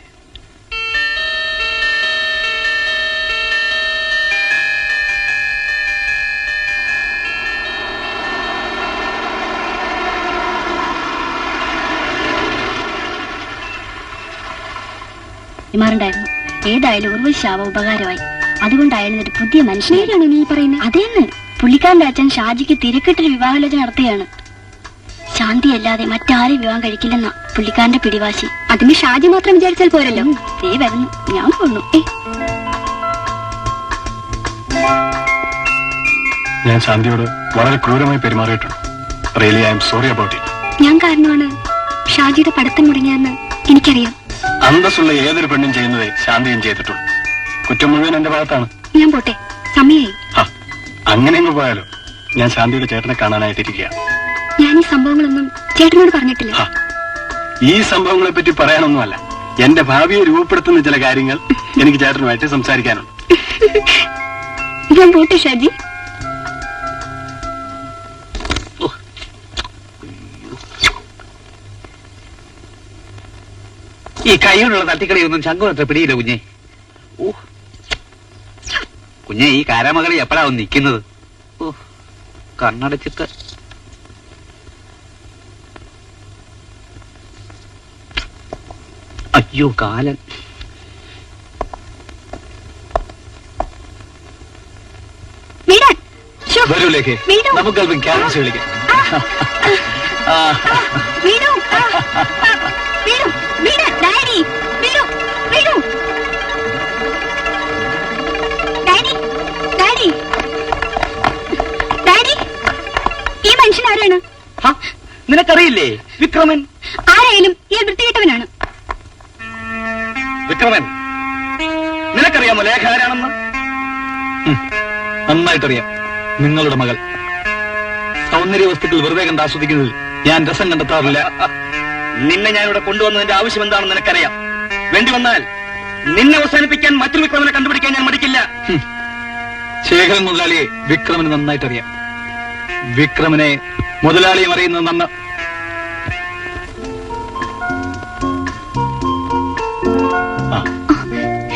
മാറുണ്ടായിരുന്നു. ഏതായാലും ഉർവശാവ ഉപകാരമായി. അതുകൊണ്ടായാലും ഒരു പുതിയ മനുഷ്യനാണ് നീ പറയുന്നത്. അതേന്ന് പുള്ളിക്കാരന്റെ അച്ഛൻ ഷാജിക്ക് തിരക്കിട്ടൊരു വിവാഹാലോചന നടത്തുകയാണ്. ശാന്തിയല്ലാതെ മറ്റാരും വിവാഹം കഴിക്കില്ലെന്ന പുള്ളിക്കാരന്റെ പിടിവാശി. അതിന് ഷാജി മാത്രം വിചാരിച്ചാൽ പോരല്ലോ. ദേ വരുന്നു, ഞാൻ കൊള്ളു. ഞാൻ ശാന്തിയോട് വളരെ ക്രൂരമായി പെരുമാറിയിട്ടുണ്ട്. Really I'm sorry about it. ഞാൻ കാരണമാണ് ഷാജിയുടെ പഠിത്തം മുടങ്ങിയെന്ന് എനിക്കറിയാം. അന്തസ്സുള്ള ഏതൊരു പെണ്ണും ചെയ്യുന്നതേ ശാന്തിയും ചെയ്തിട്ടുള്ളൂ. കുറ്റം മുഴുവൻ എന്റെ ഭാഗത്താണ്. ഞാൻ പോട്ടെ, സമയായി. അങ്ങനെയെങ്കിൽ പോയാലോ? ഞാൻ ശാന്തിയുടെ ചേട്ടനെ കാണാനായിട്ടിരിക്കുക. ഞാൻ ഈ സംഭവങ്ങളൊന്നും ചേട്ടനോട് പറഞ്ഞിട്ടില്ല. ഈ സംഭവങ്ങളെ പറ്റി പറയാനൊന്നുമല്ല, എന്റെ ഭാവിയെ രൂപപ്പെടുത്തുന്ന ചില കാര്യങ്ങൾ എനിക്ക് ചേട്ടനുമായിട്ട് സംസാരിക്കാനുണ്ട്. ഞാൻ പോട്ടെ ഷാജി. ഈ കൈയോടുള്ള തട്ടിക്കളിയൊന്നും ശങ്കുവത്ര പിടിയില്ല കുഞ്ഞെ. കുഞ്ഞെ, ഈ കാരാമകളി എപ്പോഴാവും നിൽക്കുന്നത്? കണ്ണടച്ചിട്ട് അയ്യോ കാലൻ. വരൂലേക്ക് നമുക്ക് അല്പം ക്യാൻസ് കളിക്കാം. ഈ മനുഷ്യൻ ആരാണ്? നിനക്കറിയില്ലേ? വിക്രമൻ. ആരായാലും ഈ വൃത്തികെട്ടവനാണ്. വിക്രമൻ, നിനക്കറിയാമോ ലേഖ ആരാണെന്ന്? നന്നായിട്ടറിയാം. നിങ്ങളുടെ മകൾ. സൗന്ദര്യ വസ്തുക്കൾ വെറുതെ കണ്ട് ആസ്വദിക്കുന്നതിൽ ഞാൻ രസം കണ്ടെത്താറില്ല. നിന്നെ ഞാനിവിടെ കൊണ്ടുവന്നതിന്റെ ആവശ്യം എന്താണെന്ന് നിനക്കറിയാം. വേണ്ടി വന്നാൽ നിന്നെ അവസാനിപ്പിക്കാൻ മറ്റൊരു വിക്രമനെ കണ്ടുപിടിക്കാൻ ഞാൻ മടിക്കില്ല. ശേഖരൻ മുതലാളിയെ വിക്രമന് നന്നായിട്ടറിയാം. വിക്രമനെ മുതലാളിയും അറിയുന്നത് നന്ന്.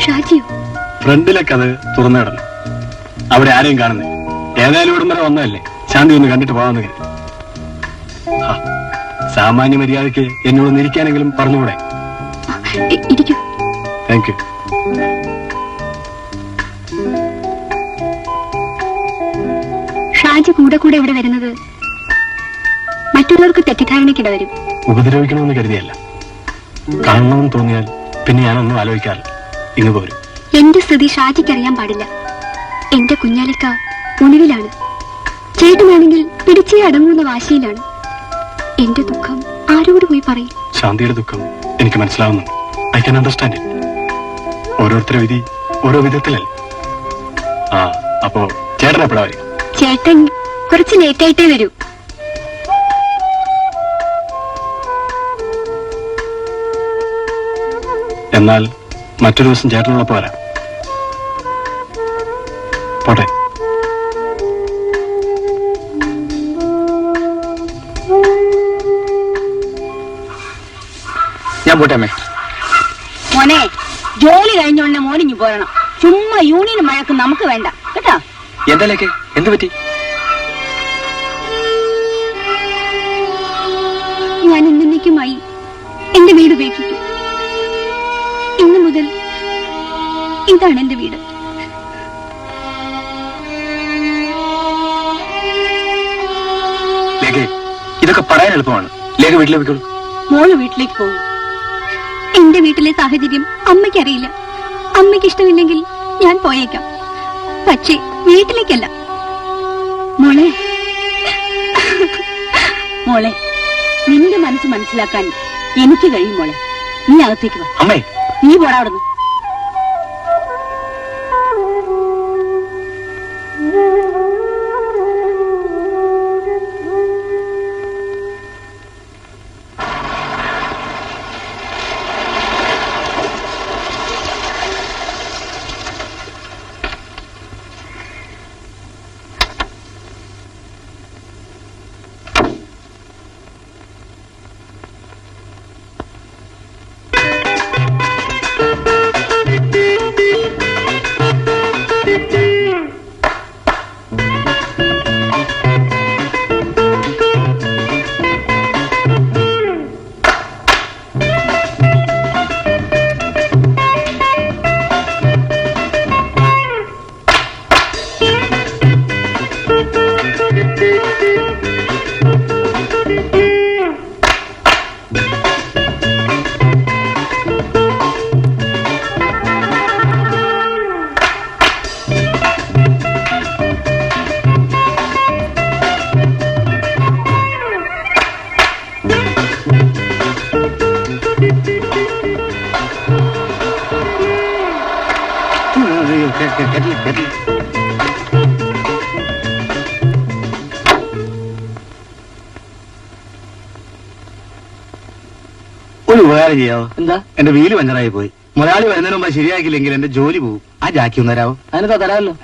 ഷാജിയോ? ഫ്രണ്ടിലെ കഥ തുറന്നു കിടന്നു. അവിടെ ആരെയും കാണുന്നില്ല. ഏതായാലും ഇവിടം വരെ വന്നതല്ലേ, ശാന്തി ഒന്ന് കണ്ടിട്ട് പോകാമെന്ന് കരുതി. സാമാന്യ മര്യാദയ്ക്ക് എന്നോട് ഇരിക്കാനെങ്കിലും പറഞ്ഞുകൂടെ? Thank you. ഷാജി കൂടെ കൂടെ ഇവിടെ വരുന്നത് മറ്റുള്ളവർക്ക് തെറ്റിദ്ധാരണയ്ക്കിട വരും. ഉപദ്രവിക്കണമെന്ന് കരുതിയല്ല, കാണണമെന്ന് തോന്നിയാൽ പിന്നെ ഞാനൊന്നും ആലോചിക്കാറില്ല, ഇങ്ങ് പോരും. എന്റെ സ്ഥിതി ഷാജിക്ക് അറിയാൻ പാടില്ല. എന്റെ കുഞ്ഞാലിക്ക ഉണിവിലാണ്. ചേട്ടനാണെങ്കിൽ പിടിച്ചേ അടങ്ങുന്ന വാശിയിലാണ്. എന്റെ ദുഃഖം ആരോട് പോയി പറയും? ശാന്തിയുടെ ദുഃഖം എനിക്ക് മനസ്സിലാവുന്നുണ്ട്. I can understand it. ഓരോരുത്തരുടെ വിധി ഓരോ വിധത്തിലല്ലേ. അപ്പോ ചേട്ടൻ എപ്പോഴാ വരിക? ചേട്ടൻ കുറച്ച് ലേറ്റായിട്ടേ വരൂ. എന്നാൽ മറ്റൊരു ദിവസം ചേട്ടനുള്ളപ്പോ വരാം. പോട്ടെ. ഞാൻ പോട്ടെ അമ്മേ. മോനെ, ജോലി കഴിഞ്ഞോണ്ട് മോനിഞ്ഞു പോരണം. ചുമ്മാ യൂണിയൻ മഴക്ക് നമുക്ക് വേണ്ട കേട്ടോ. എന്തായാലും എന്ത് പറ്റി? ഞാൻ എന്നേക്കുമായി എന്റെ വീട് ഉപേക്ഷിച്ചു. ഇന്നു മുതൽ ഇതാണ് എന്റെ വീട്. ലേഖ, ഇതൊക്കെ പറയാൻ എളുപ്പമാണ്. ലേഖ വീട്ടിലേക്ക് പോയിക്കോളൂ. മോള് വീട്ടിലേക്ക് പോകും. എന്റെ വീട്ടിലെ സാഹചര്യം അമ്മയ്ക്കറിയില്ല. അമ്മയ്ക്ക് ഇഷ്ടമില്ലെങ്കിൽ ഞാൻ പോയേക്കാം, പക്ഷേ വീട്ടിലേക്കല്ല. മോളെ മോളെ നിന്റെ മനസ്സ് മനസ്സിലാക്കാൻ എനിക്ക് കഴിയും. മോളെ, നീ അകത്തേക്ക് വാ. അമ്മേ, നീ പോടാ അവിടുന്ന്. ഒരു ഉപകാരം ചെയ്യാവോ? എന്താ? എന്റെ വീല് പഞ്ചറായി പോയി. മുതലാളി വരുന്നതിന് മുമ്പ് ശരിയാക്കിയില്ലെങ്കിൽ എന്റെ ജോലി പോകും. ആ ജാക്കി ഒന്ന് തരാവോ? അതിനെന്താ, തരാമല്ലോ.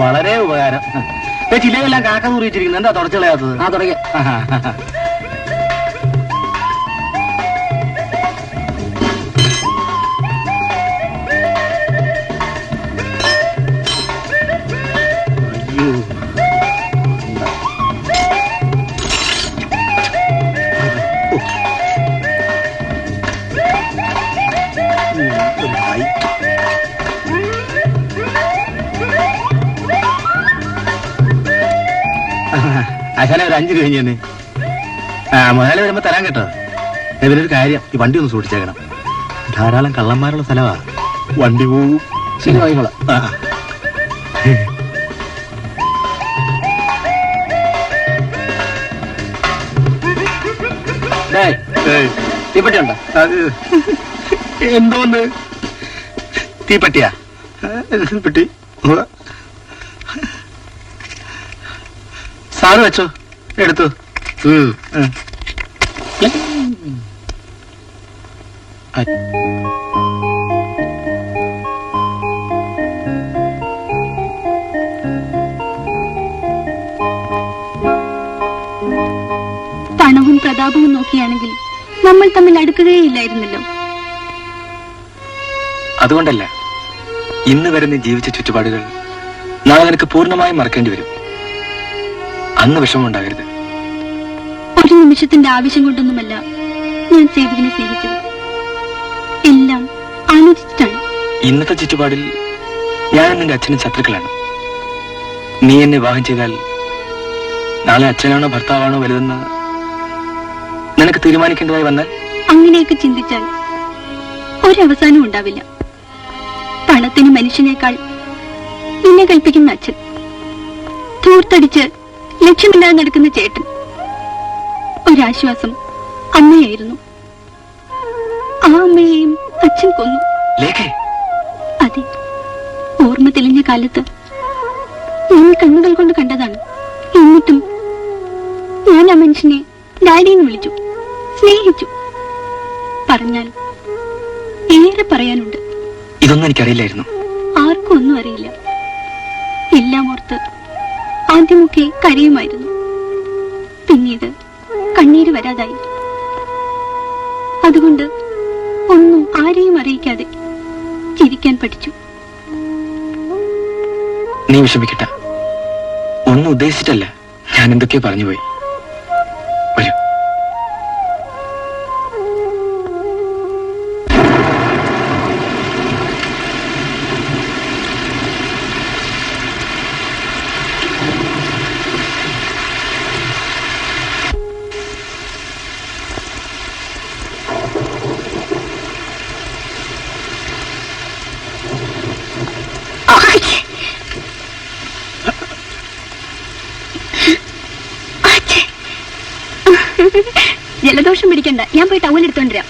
വളരെ ഉപകാരം. ചില്ലയെല്ലാം കാക്ക തൂറിയിട്ടിരിക്കുന്നു. എന്താ തുടച്ചു കളയാത്തത്? തുടങ്ങിയ ആശാനെ ഒരു 5 രൂപ കഴിഞ്ഞു. മുതലാളി വരുമ്പോ തരാൻ കേട്ടോ. ഇതിനൊരു കാര്യം, ഈ വണ്ടി ഒന്ന് സൂക്ഷിച്ചേക്കണം. ധാരാളം കള്ളന്മാരുള്ള സ്ഥലമാ. വണ്ടി പോകും. ശരി, വായിക്കോളാം. തീപ്പെട്ടി ഉണ്ടോ? എന്തോന്ന് തീപ്പെട്ടിയാ? പെട്ടി സാറ് വെച്ചോ, എടുത്തു. ലാഭവും നോക്കിയാണെങ്കിൽ നമ്മൾ തമ്മിൽ അടുക്കുകയില്ലായിരുന്നല്ലോ. അതുകൊണ്ടല്ല, ഇന്ന് വരെ നീ ജീവിച്ച ചുറ്റുപാടുകൾ നാളെ നിനക്ക് പൂർണ്ണമായും മറക്കേണ്ടി വരും. അന്ന് വിഷമമുണ്ടാകരുത്. ഒരു നിമിഷത്തിന്റെ ആവശ്യം കൊണ്ടൊന്നുമല്ല ഞാൻ സേതുവിനെ സ്നേഹിച്ചത്. എല്ലാം ആലോചിച്ചിട്ടാണ്. ഇന്നത്തെ ചുറ്റുപാടിൽ ഞാൻ നിന്റെ അച്ഛനും ശത്രുക്കളാണ്. നീ എന്നെ വിവാഹം ചെയ്താൽ നാളെ അച്ഛനാണോ ഭർത്താവാണോ വലുതെന്ന് നിനക്ക് തീരുമാനിക്കേണ്ടതായി വന്നാൽ അങ്ങനെയൊക്കെ ചിന്തിച്ചാൽ ഒരവസാനവും ഉണ്ടാവില്ല. പണത്തിന് മനുഷ്യനേക്കാൾ നിന്നെ കൽപ്പിക്കുന്ന അച്ഛൻ, ധൂർത്തടിച്ച് ലക്ഷ്യമില്ലാതെ നടക്കുന്ന ചേട്ടൻ. ഒരാശ്വാസം അമ്മയായിരുന്നു. ആ അമ്മയെയും അച്ഛൻ കൊന്നു. ലേഖേ, അതെ, ഓർമ്മ തെളിഞ്ഞ കാലത്ത് ഞാൻ കണ്ണുകൾ കൊണ്ട് കണ്ടതാണ്. എന്നിട്ടും ഞാൻ ആ മനുഷ്യനെ ഡാഡിയെന്ന് വിളിച്ചു, സ്നേഹിച്ചു. പറഞ്ഞാൽ ഏറെ പറയാനുണ്ട്. ഇതൊന്നും എനിക്കറിയില്ലായിരുന്നു. ആർക്കും ഒന്നും അറിയില്ല. എല്ലാം ഓർത്ത് ആദ്യമൊക്കെ കരയുമായിരുന്നു. പിന്നീട് കണ്ണീര് വരാതായി. അതുകൊണ്ട് ഒന്നും ആരെയും അറിയിക്കാതെ ചിരിക്കാൻ പഠിച്ചു. നീ വിഷമിക്കട്ട. ഒന്നും ഉദ്ദേശിച്ചിട്ടല്ല, ഞാൻ എന്തൊക്കെയോ പറഞ്ഞുപോയി. വരൂ. ജലദോഷം പിടിക്കണ്ട, ഞാൻ പോയി ടൗൽ എടുത്തോണ്ടിരാം.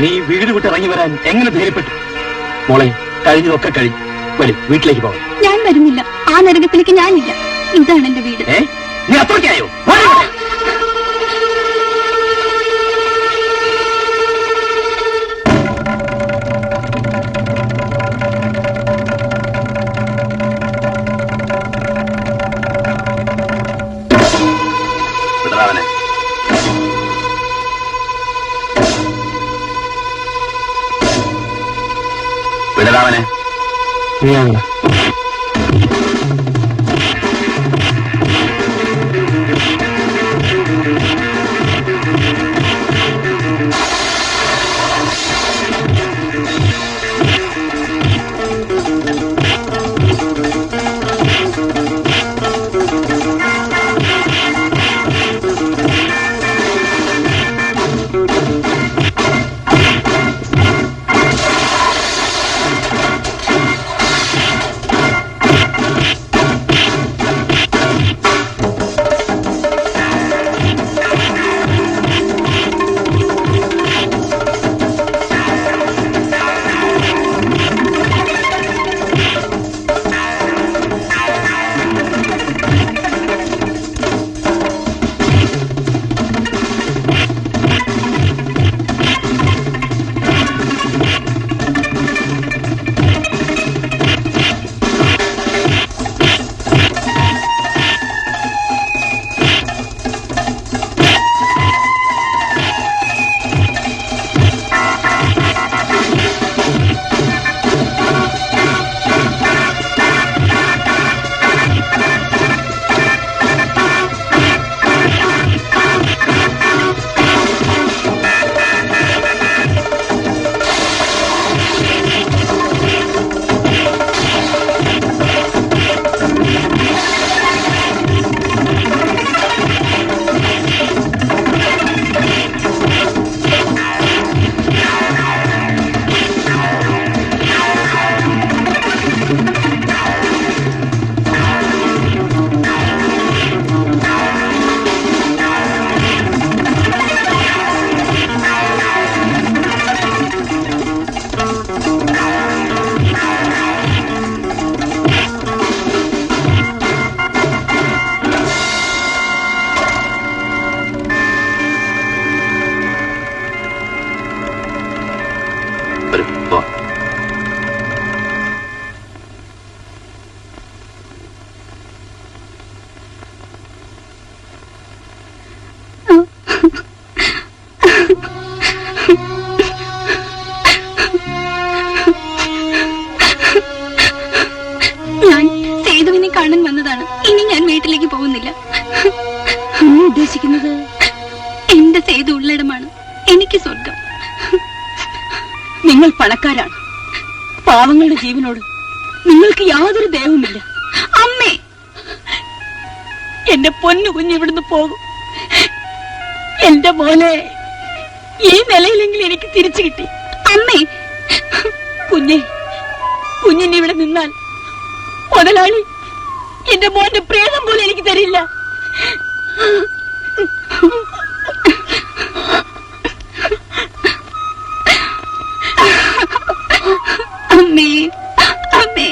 നീ വീട് വിട്ട് ഇറങ്ങി വരാൻ എങ്ങനെ ധൈര്യപ്പെട്ടു? മോളെ, കഴിഞ്ഞതൊക്കെ കഴിഞ്ഞു. വരും, വീട്ടിലേക്ക് പോകാം. ഞാൻ വരുന്നില്ല. ആ നരകത്തിലേക്ക് ഞാനില്ല. ഇതാണ് എന്റെ വീട്. നീ അത്രയ്ക്കായോ? വിടരാമനെ, നീയാണോ? ഉണ്ടാവില്ല. ഉദ്ദേശിക്കുന്നത് എന്റെ സേതു ഉള്ളിടമാണ് എനിക്ക് സ്വർഗം. നിങ്ങൾ പണക്കാരാണ്. പാവങ്ങളുടെ ജീവനോട് നിങ്ങൾക്ക് യാതൊരു ദയവുമില്ല. അമ്മേ, എന്റെ പൊന്നു കുഞ്ഞ് ഇവിടുന്ന് പോകും. എന്റെ മോനെ ഈ നിലയിലെങ്കിലും എനിക്ക് തിരിച്ചു കിട്ടി. അമ്മേ, കുഞ്ഞിനെ ഇവിടെ നിന്നാൽ മുതലാളി എന്റെ മോന്റെ പ്രേതം പോലെ എനിക്ക് തരില്ല. അമ്മേ, അമ്മേ.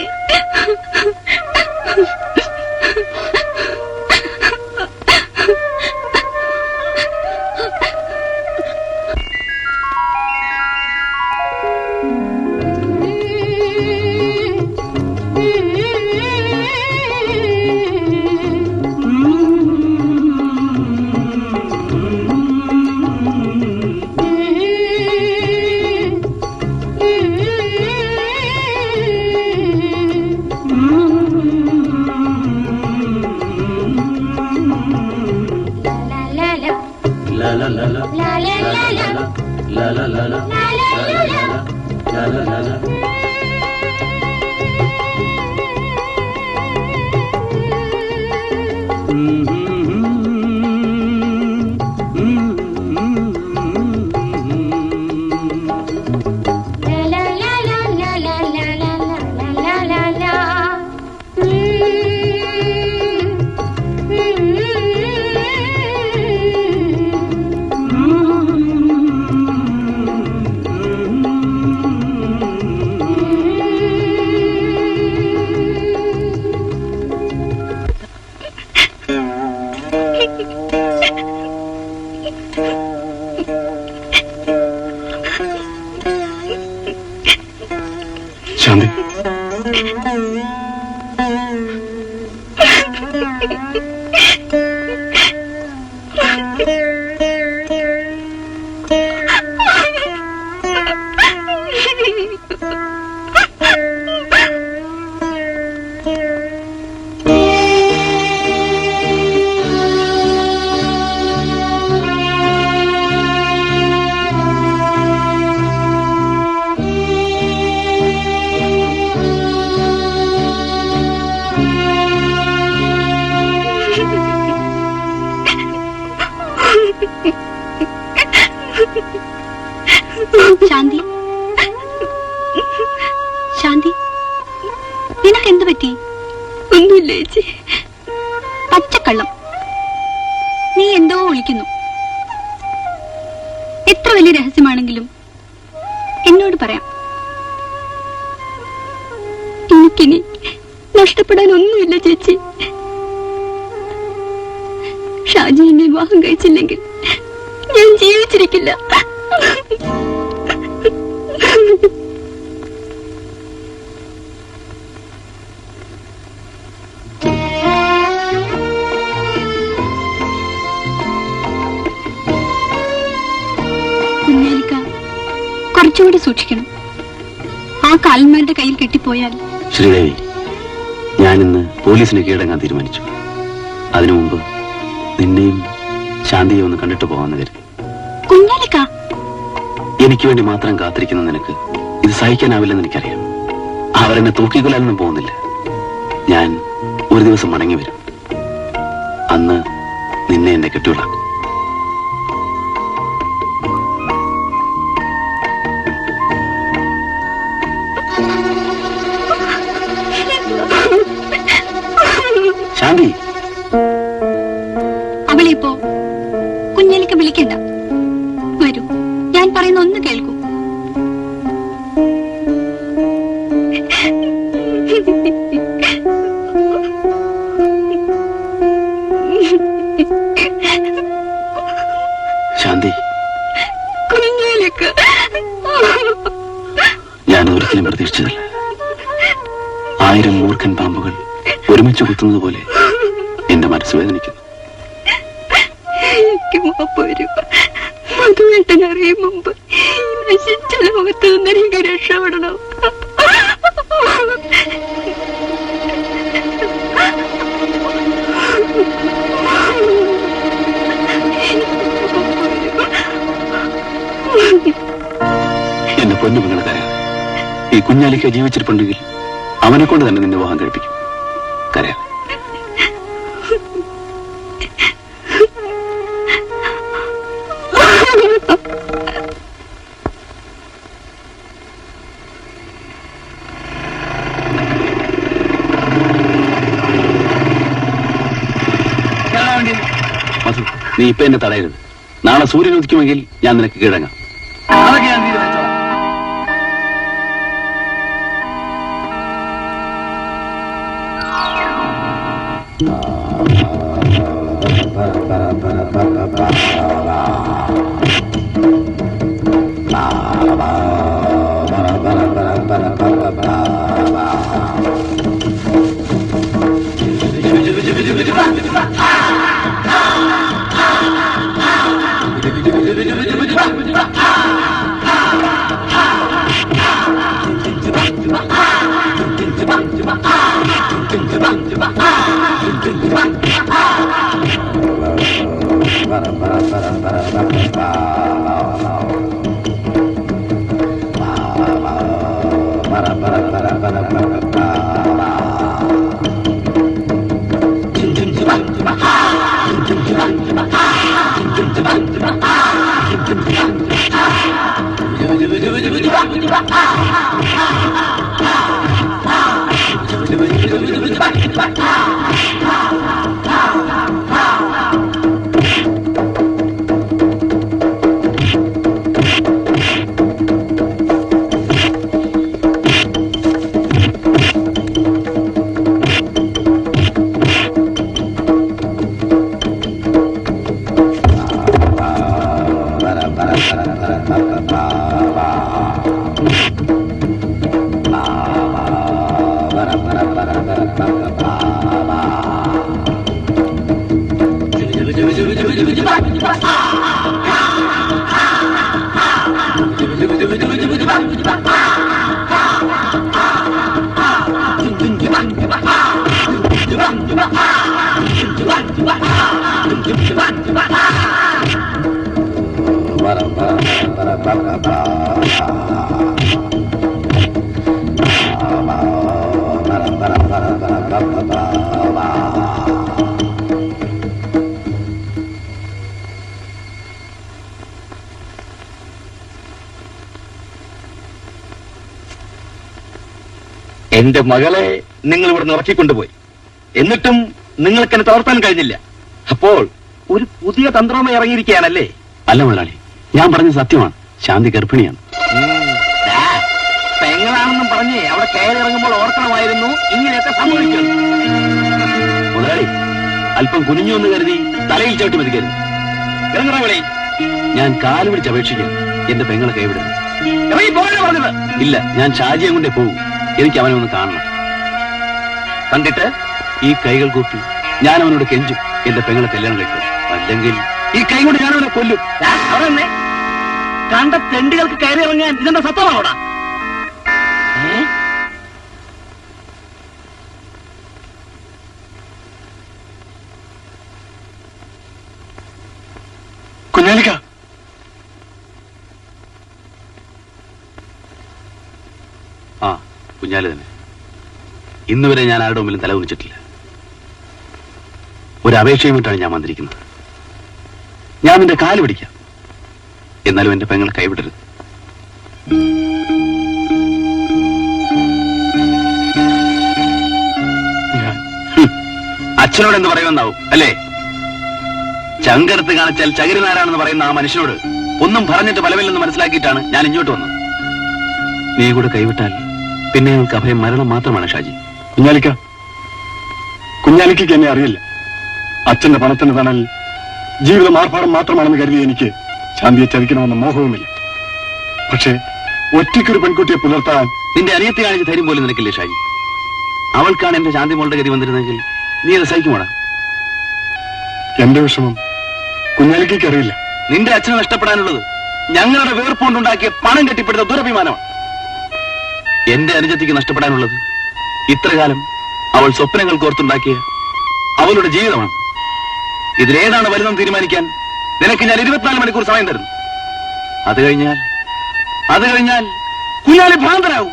ശാന്തി, ശാന്തി, ശാന്തി, നിനക്കെന്ത് പറ്റി? ഒന്നുമില്ല ചേച്ചി. പച്ചക്കള്ളം. നീ എന്തോ വിളിക്കുന്നു. എത്ര വലിയ രഹസ്യമാണെങ്കിലും എന്നോട് പറയാം. എനിക്കിനി നഷ്ടപ്പെടാൻ ഒന്നുമില്ല ചേച്ചി. ഷാജി എന്നെ വിവാഹം കഴിച്ചില്ലെങ്കിൽ ഞാൻ ജീവിച്ചിരിക്കില്ല. കുഞ്ഞാലിക്ക, കുറച്ചുകൂടി സൂക്ഷിക്കണം. ആ കാലന്മാരുടെ കയ്യിൽ കെട്ടിപ്പോയാൽ. ശ്രീദേവി, ഞാനിന്ന് പോലീസിന് കീഴടങ്ങാൻ തീരുമാനിച്ചു. അതിനു മുമ്പ് നിന്നെയും ശാന്തിയെ ഒന്ന് കണ്ടിട്ട് പോകാമെന്ന് കരുതി. കുഞ്ഞാലിക്ക, എനിക്ക് വേണ്ടി മാത്രം കാത്തിരിക്കുന്ന നിനക്ക് ഇത് സഹിക്കാനാവില്ലെന്ന് എനിക്കറിയാം. അവരെന്നെ തൂക്കിക്കൊല്ലാനൊന്നും പോകുന്നില്ല. ഞാൻ ഒരു ദിവസം മടങ്ങി വരും. അന്ന് നിന്നെ എന്റെ കെട്ടിയുള്ളാക്കും. ശാന്തി, അവളെ ഇപ്പോ കുഞ്ഞാലിക്ക വിളിക്കണ്ട. വരൂ, ഞാൻ പറയുന്ന ഒന്ന് കേൾക്കൂ. ശാന്തി, കുഞ്ഞാലിക്ക, ഞാൻ ഒരിക്കലും പ്രതീക്ഷിച്ചതല്ല. 1000 മൂർഖൻ പാമ്പുകൾ ഒരുമിച്ച് കുത്തുന്നത് പോലെ എന്റെ മനസ്സ് വേദനിക്കുന്നു. എനിക്ക് മാപ്പ് വരും. മധുവേട്ടൻ അറിയും മുമ്പ് നശിച്ച ലോകത്ത് നിന്ന് എനിക്ക് രക്ഷപ്പെടണം. കുഞ്ഞാലിക്ക ജീവിച്ചിരിപ്പുണ്ടെങ്കിൽ അവനെ കൊണ്ട് തന്നെ നിന്നെ വിവാഹം കഴിപ്പിക്കും. കരയാം. മധു, നീ ഇപ്പൊ എന്നെ തടയരുത്. നാളെ സൂര്യൻ ഉദിക്കുമെങ്കിൽ ഞാൻ നിനക്ക് കീഴടങ്ങാം. അതൊക്കെ ഞാൻ തീരുമാനിച്ചോളാം. എന്റെ മകളെ നിങ്ങൾ ഇവിടെ ഇറക്കിക്കൊണ്ടുപോയി. എന്നിട്ടും നിങ്ങൾക്ക് എന്നെ തളർത്താൻ കഴിഞ്ഞില്ല. അപ്പോൾ ഒരു പുതിയ തന്ത്രവുമായി ഇറങ്ങിയിരിക്കുകയാണല്ലേ? അല്ല മുതലാളി, ഞാൻ പറഞ്ഞ സത്യമാണ്. ശാന്തി ഗർഭിണിയാണ്. പെങ്ങളാണെന്നും പറഞ്ഞ് അവിടെ കയറി ഇറങ്ങുമ്പോൾ ഓർക്കണമായിരുന്നു ഇങ്ങനെയൊക്കെ സംഭവിക്കുന്നു. മുതലാളി, അല്പം കുനിഞ്ഞു എന്ന് കരുതി തലയിൽ ചവിട്ടി മതിക്കരുത്. ഇറങ്ങണ വിളി. ഞാൻ കാല് പിടിച്ച് അപേക്ഷിക്കാം, എന്റെ പെങ്ങളെ കൈവിടരുത്. ഇറങ്ങി പോകാനാ പറഞ്ഞത്. ഇല്ല, ഞാൻ ഷാജിയെ കൊണ്ടേ പോകും. എനിക്ക് അവനെ ഒന്ന് കാണണം. കണ്ടിട്ട് ഈ കൈകൾ കൂപ്പി ഞാൻ അവനോട് കെഞ്ചും, എന്റെ പെങ്ങളെ കല്യാണം കഴിക്കും. അല്ലെങ്കിൽ ഈ കൈ കൊണ്ട് ഞാൻ അവനെ കൊല്ലും. അവിടെ കണ്ട തെണ്ടികൾക്ക് കയറി ഇറങ്ങാൻ ഇതെന്താ സത്യമാണോടാ? കുഞ്ഞാലിക്ക, ആ കുഞ്ഞാലി തന്നെ. ഇന്നുവരെ ഞാൻ ആരുടെ മുമ്പിലും തല കുനിച്ചിട്ടില്ല. ഒരു അപേക്ഷയുമായിട്ടാണ് ഞാൻ വന്നിരിക്കുന്നത്. ഞാൻ നിന്റെ കാല് പിടിക്കാം, എന്നാലും എന്റെ പെങ്ങളെ കൈവിടരുത്. അച്ഛനോട് എന്ത് പറയുമെന്നാവും അല്ലേ? ചങ്കരത്ത് കാണിച്ചാൽ ചകിരിനാരാണെന്ന് പറയുന്ന ആ മനുഷ്യനോട് ഒന്നും പറഞ്ഞിട്ട് ഫലമില്ലെന്ന് മനസ്സിലാക്കിയിട്ടാണ് ഞാൻ ഇങ്ങോട്ട് വന്നത്. നീ കൂടെ കൈവിട്ടാൽ പിന്നെ ഞങ്ങൾക്ക് അഭയം മരണം മാത്രമാണ് ഷാജി. കുഞ്ഞാലിക്ക് എന്നെ അറിയില്ല. അച്ഛന്റെ പണത്തിന്റെ തണൽ ജീവിതം ആർഭാടം മാത്രമാണെന്ന് കരുതി എനിക്ക് ശാന്തിയെ ചതിക്കണമെന്ന മോഹവുമില്ല. പക്ഷേ ഒറ്റയ്ക്കൊരു പെൺകുട്ടിയെ പുലർത്താൻ നിന്റെ അനിയത്തി കാണിച്ച ധൈര്യം പോലും നിനക്കില്ലേ ഷാജി? അവൾക്കാണ് എന്റെ ശാന്തി മോളുടെ ഗതി വന്നിരുന്നെങ്കിൽ നീ അത് സഹിക്കുമോടാ? എന്റെ വിഷമം കുഞ്ഞാലിക്ക് അറിയില്ല. നിന്റെ അച്ഛനെ നഷ്ടപ്പെടാനുള്ളത് ഞങ്ങളുടെ വേർപ്പുകൊണ്ടുണ്ടാക്കിയ പണം കെട്ടിപ്പെടുത്ത ദുരഭിമാനമാണ്. എന്റെ അനുജത്തിക്ക് നഷ്ടപ്പെടാനുള്ളത് ഇത്രകാലം അവൾ സ്വപ്നങ്ങൾ കോർത്തുണ്ടാക്കിയ അവളുടെ ജീവിതമാണ്. ഇതിലേതാണ് വലുതെന്ന് തീരുമാനിക്കാൻ നിനക്ക് ഞാൻ 24 മണിക്കൂർ സമയം തരുന്നു. അത് കഴിഞ്ഞാൽ കുഞ്ഞാലി ഭ്രാന്തനാവും.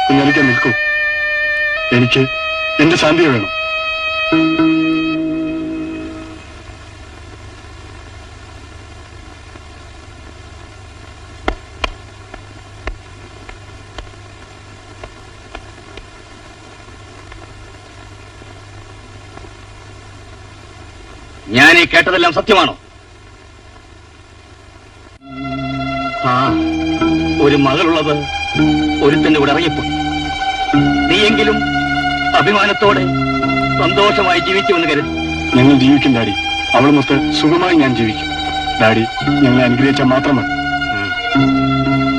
കുഞ്ഞാലിക്ക നിൽക്കൂ. എനിക്ക് എന്റെ ശാന്തി വേണം. ഞാൻ ഈ കേട്ടതെല്ലാം സത്യമാണോ? ആ, ഒരു മകളുള്ളത് ഒരുത്തന്റെ കൂടെ ഇറങ്ങിപ്പോയി. നീയെങ്കിലും അഭിമാനത്തോടെ സന്തോഷമായി ജീവിക്കുമെന്ന് കരുതി. ഞങ്ങൾ ജീവിക്കും ഡാഡി. അവളുമൊത്ത് സുഖമായി ഞാൻ ജീവിക്കും. ഡാഡി ഞങ്ങളെ അനുഗ്രഹിച്ചാൽ മാത്രം മതി.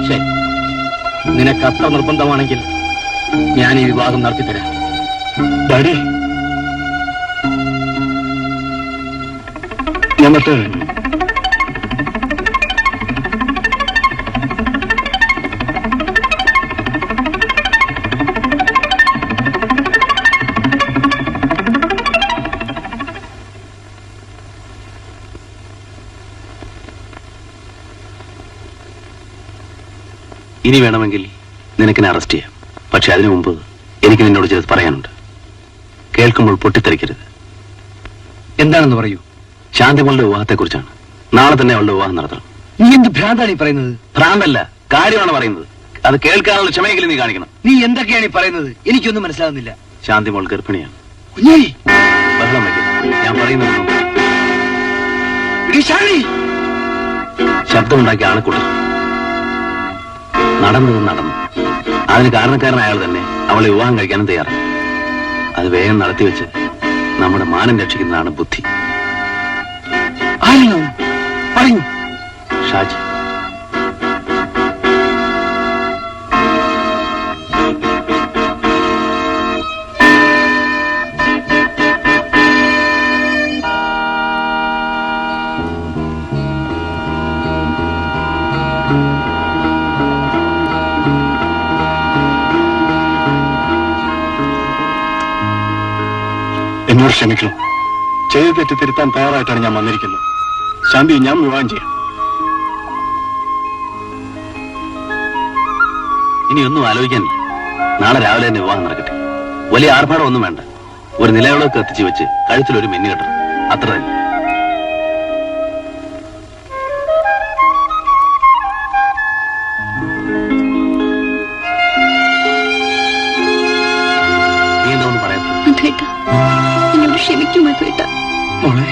ശരി, നിനക്ക് അത്ര നിർബന്ധമാണെങ്കിൽ ഞാൻ ഈ വിവാഹം നടത്തിത്തരാം. ഡാഡി ഞാൻ മറ്റേ ഇനി വേണമെങ്കിൽ നിനക്കെന്നെ അറസ്റ്റ് ചെയ്യാം. പക്ഷെ അതിനു മുമ്പ് എനിക്ക് നിന്നോട് ചിലത് പറയാനുണ്ട്. കേൾക്കുമ്പോൾ പൊട്ടിത്തെറിക്കരുത്. എന്താണെന്ന് പറയൂ. ശാന്തിമോളുടെ വിവാഹത്തെക്കുറിച്ചാണ്. നാളെ തന്നെ അവളുടെ വിവാഹം നടത്തണം. നീ എന്ത് ഭ്രാന്താണ് ഈ പറയുന്നത്? ഭ്രാന്തല്ല, കാര്യമാണ് പറയുന്നത്. അത് കേൾക്കാനുള്ള ക്ഷമയെങ്കിലും നീ കാണിക്കണം. നീ എന്തൊക്കെയാണ് ഈ പറയുന്നത്? എനിക്കൊന്നും മനസ്സിലാകുന്നില്ല. ശാന്തിമോൾ ഗർഭിണിയാണ്. കുഞ്ഞാലി, ബഹളം വയ്ക്കരുത്. ഞാൻ പറയുന്നത് ശബ്ദമുണ്ടാക്കിയ ആളെ കൊടുത്തു. നടന്നത് നടന്നു. അതിന് കാരണക്കാരൻ അയാൾ തന്നെ അവളെ വിവാഹം കഴിക്കാനും തയ്യാറാണ്. അത് വേഗം നടത്തിവെച്ച് നമ്മുടെ മാനം രക്ഷിക്കുന്നതാണ് ബുദ്ധി. പറയൂ. ഷാജി. എന്നോട് ക്ഷമിക്കണം. ചെയ്ത തെറ്റ് തിരുത്താൻ തയ്യാറായിട്ടാണ് ഞാൻ വന്നിരിക്കുന്നത്. ശാന്തി ഞാൻ വിവാഹം ചെയ്യാം. ഇനിയൊന്നും ആലോചിക്കാനില്ല. നാളെ രാവിലെ തന്നെ വിവാഹം നടക്കട്ടെ. വലിയ ആർഭാടം ഒന്നും വേണ്ട. ഒരു നിലവിളക്ക് കത്തിച്ചു വെച്ച് കഴുത്തിലൊരു മിന്നു കെട്ടണം. അത്ര തന്നെ. നീ എന്താണെന്ന് പറയാത്ത? എന്നോട് ക്ഷമിക്കും മധുവേട്ട. മോളെ,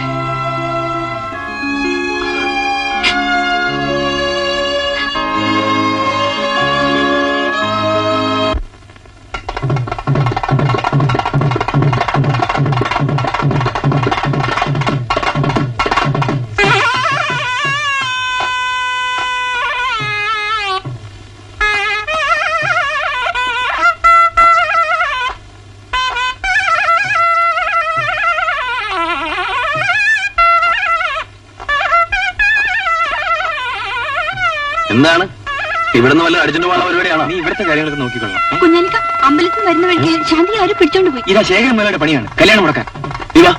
എന്താണ് ഇവിടുന്ന് വല്ല അടിച്ചിട്ട് പോകാനുള്ള പരിപാടിയാണോ? നീ ഇവിടുത്തെ കാര്യങ്ങളൊക്കെ നോക്കിക്കൊള്ളാം. കുഞ്ഞാലിക്ക, അമ്പലത്തിൽ വരുന്ന വഴിക്ക് ശാന്തി ആരും പിടിച്ചോണ്ട് പോയി. ഇതാ ശേഖരൻ മേലയുടെ പണിയാണ്. കല്യാണം മുടക്കാൻ. ഇവാ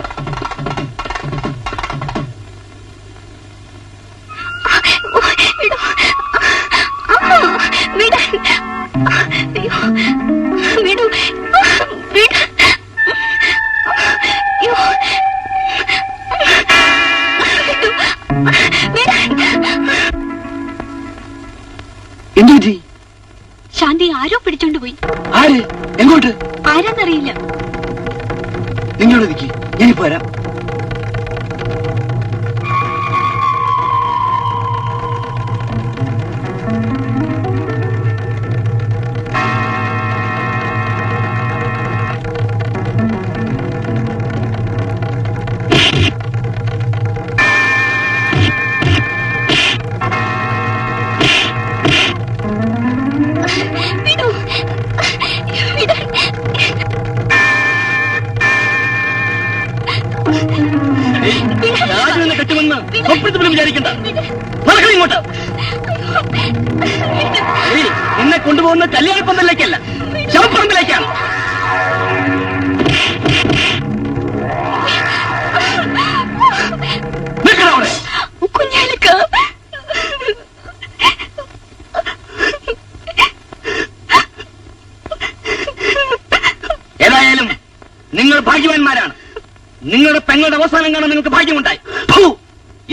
എന്തുപറ്റി? ശാന്തി ആരോ പിടിച്ചോണ്ട് പോയി. ആര്? എങ്ങോട്ട്? ആരാന്നറിയില്ല. നിങ്ങളോട് നിൽക്കി, ഞാനിപ്പോ വരാം. കെട്ടുമെന്ന് സ്വപ്നത്തിലും വിചാരിക്കണ്ട. നടക്കണം ഇങ്ങോട്ട്. എന്നെ കൊണ്ടുപോകുന്ന കല്യാണപ്പന്തലിലേക്കല്ല, ശവപ്പറമ്പിലേക്കാണ്. നിൽക്കണം അവിടെ. കുഞ്ഞാലിക്ക, ഭാഗ്യവാന്മാരാണ്. നിങ്ങളുടെ പെങ്ങളുടെ അവസാനം കാണാൻ നിങ്ങൾക്ക് ഭാഗ്യമുണ്ടായി.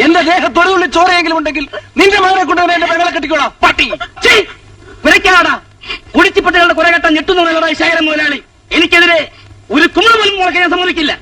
എന്റെ ദേഹത്തൊടുള്ള ചോരയെങ്കിലും ഉണ്ടെങ്കിൽ നിന്റെ മകനെ കൊണ്ടുവന്ന് എന്റെ പെങ്ങളെ കെട്ടിക്കോളാം. പട്ടി വിരക്കാടാ കുടിച്ചിപ്പട്ടികളുടെ കുറെ കെട്ടാൻ ഞെട്ടുന്നുള്ളതായി ശേഖരൻ മുതലാളി. എനിക്കെതിരെ ഒരു കുമിള പോലും മുളക്കാൻ ഞാൻ സമ്മതിക്കില്ല.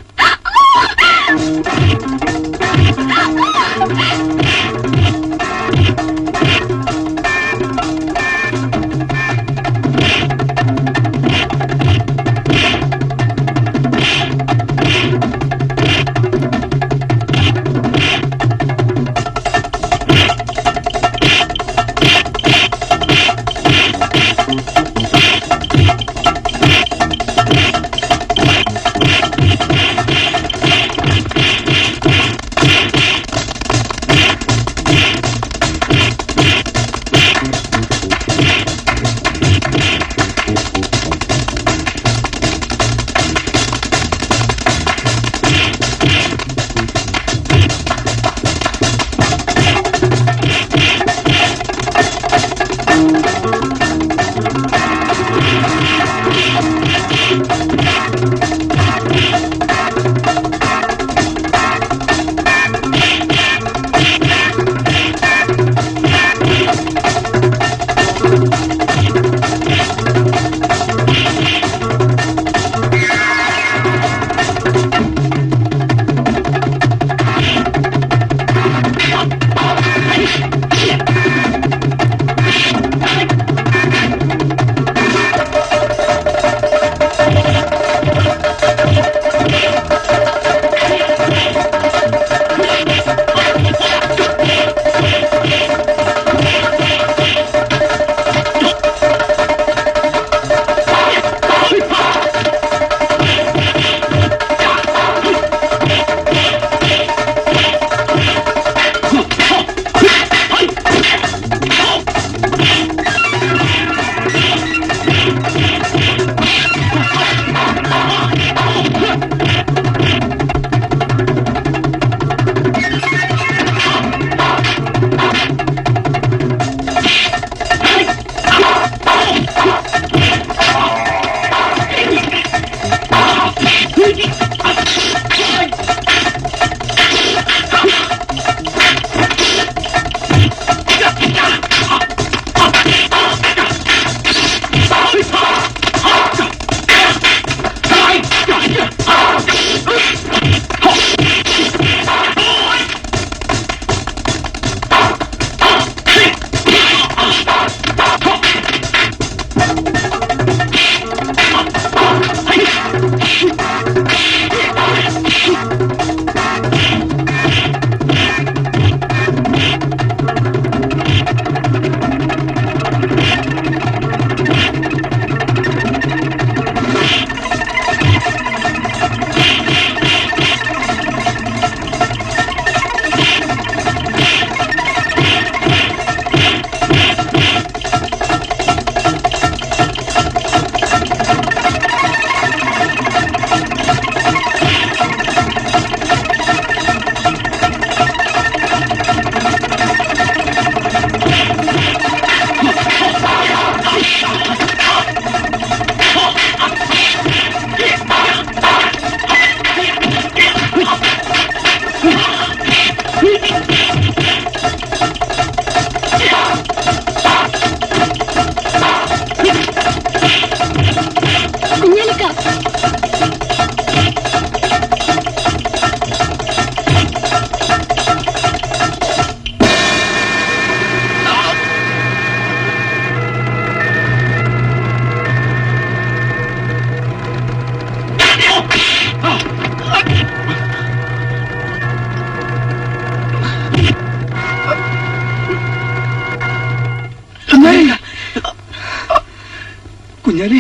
കുഞ്ഞാലി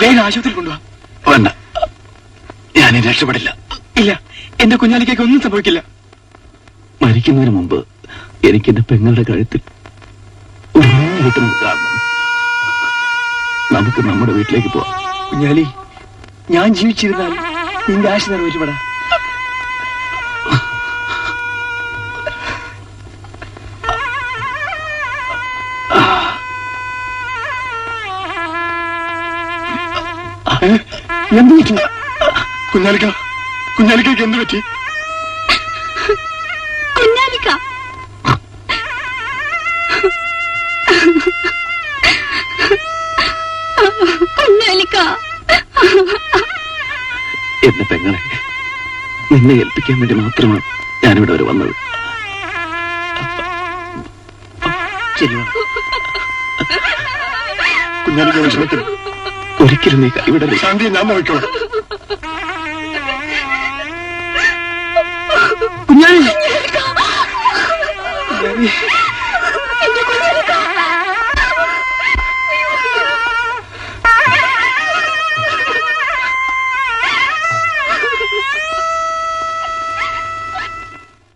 വേഗം ആശുപത്രിയിൽ കൊണ്ടുപോവാ. വേണ്ട, ഞാനീ രക്ഷപ്പെടില്ല. ഇല്ല, എന്റെ കുഞ്ഞാലിക്കൊക്കെ ഒന്നും സംഭവിക്കില്ല. മരിക്കുന്നതിന് മുമ്പ് എനിക്ക് എന്റെ പെങ്ങളുടെ കഴുത്തിൽ ഒരു കിട്ടുന്നത് കാണണം. നമുക്ക് നമ്മുടെ വീട്ടിലേക്ക് പോവാം. കുഞ്ഞാലി, ഞാൻ ജീവിച്ചിരുന്നാൽ നിന്റെ ആശ നിറവേറ്റപ്പെടാ. എന്ത് പറ്റി? കുഞ്ഞാലിക്കയ്ക്ക് എന്ത് പറ്റി? കുഞ്ഞാലിക്ക കുഞ്ഞാലിക്ക എന്റെ പെങ്ങളെ നിന്നെ ഏൽപ്പിക്കാൻ വേണ്ടി മാത്രമാണ് ഞാനിവിടെ വരെ വന്നത്. കുഞ്ഞാലിക്ക വിഷമിക്കുന്നു. ഒരിക്കലും നീ കൈവിടല്ലേ. ശാന്തി ഞാൻ നോക്കിക്കോളാം. കുഞ്ഞാലി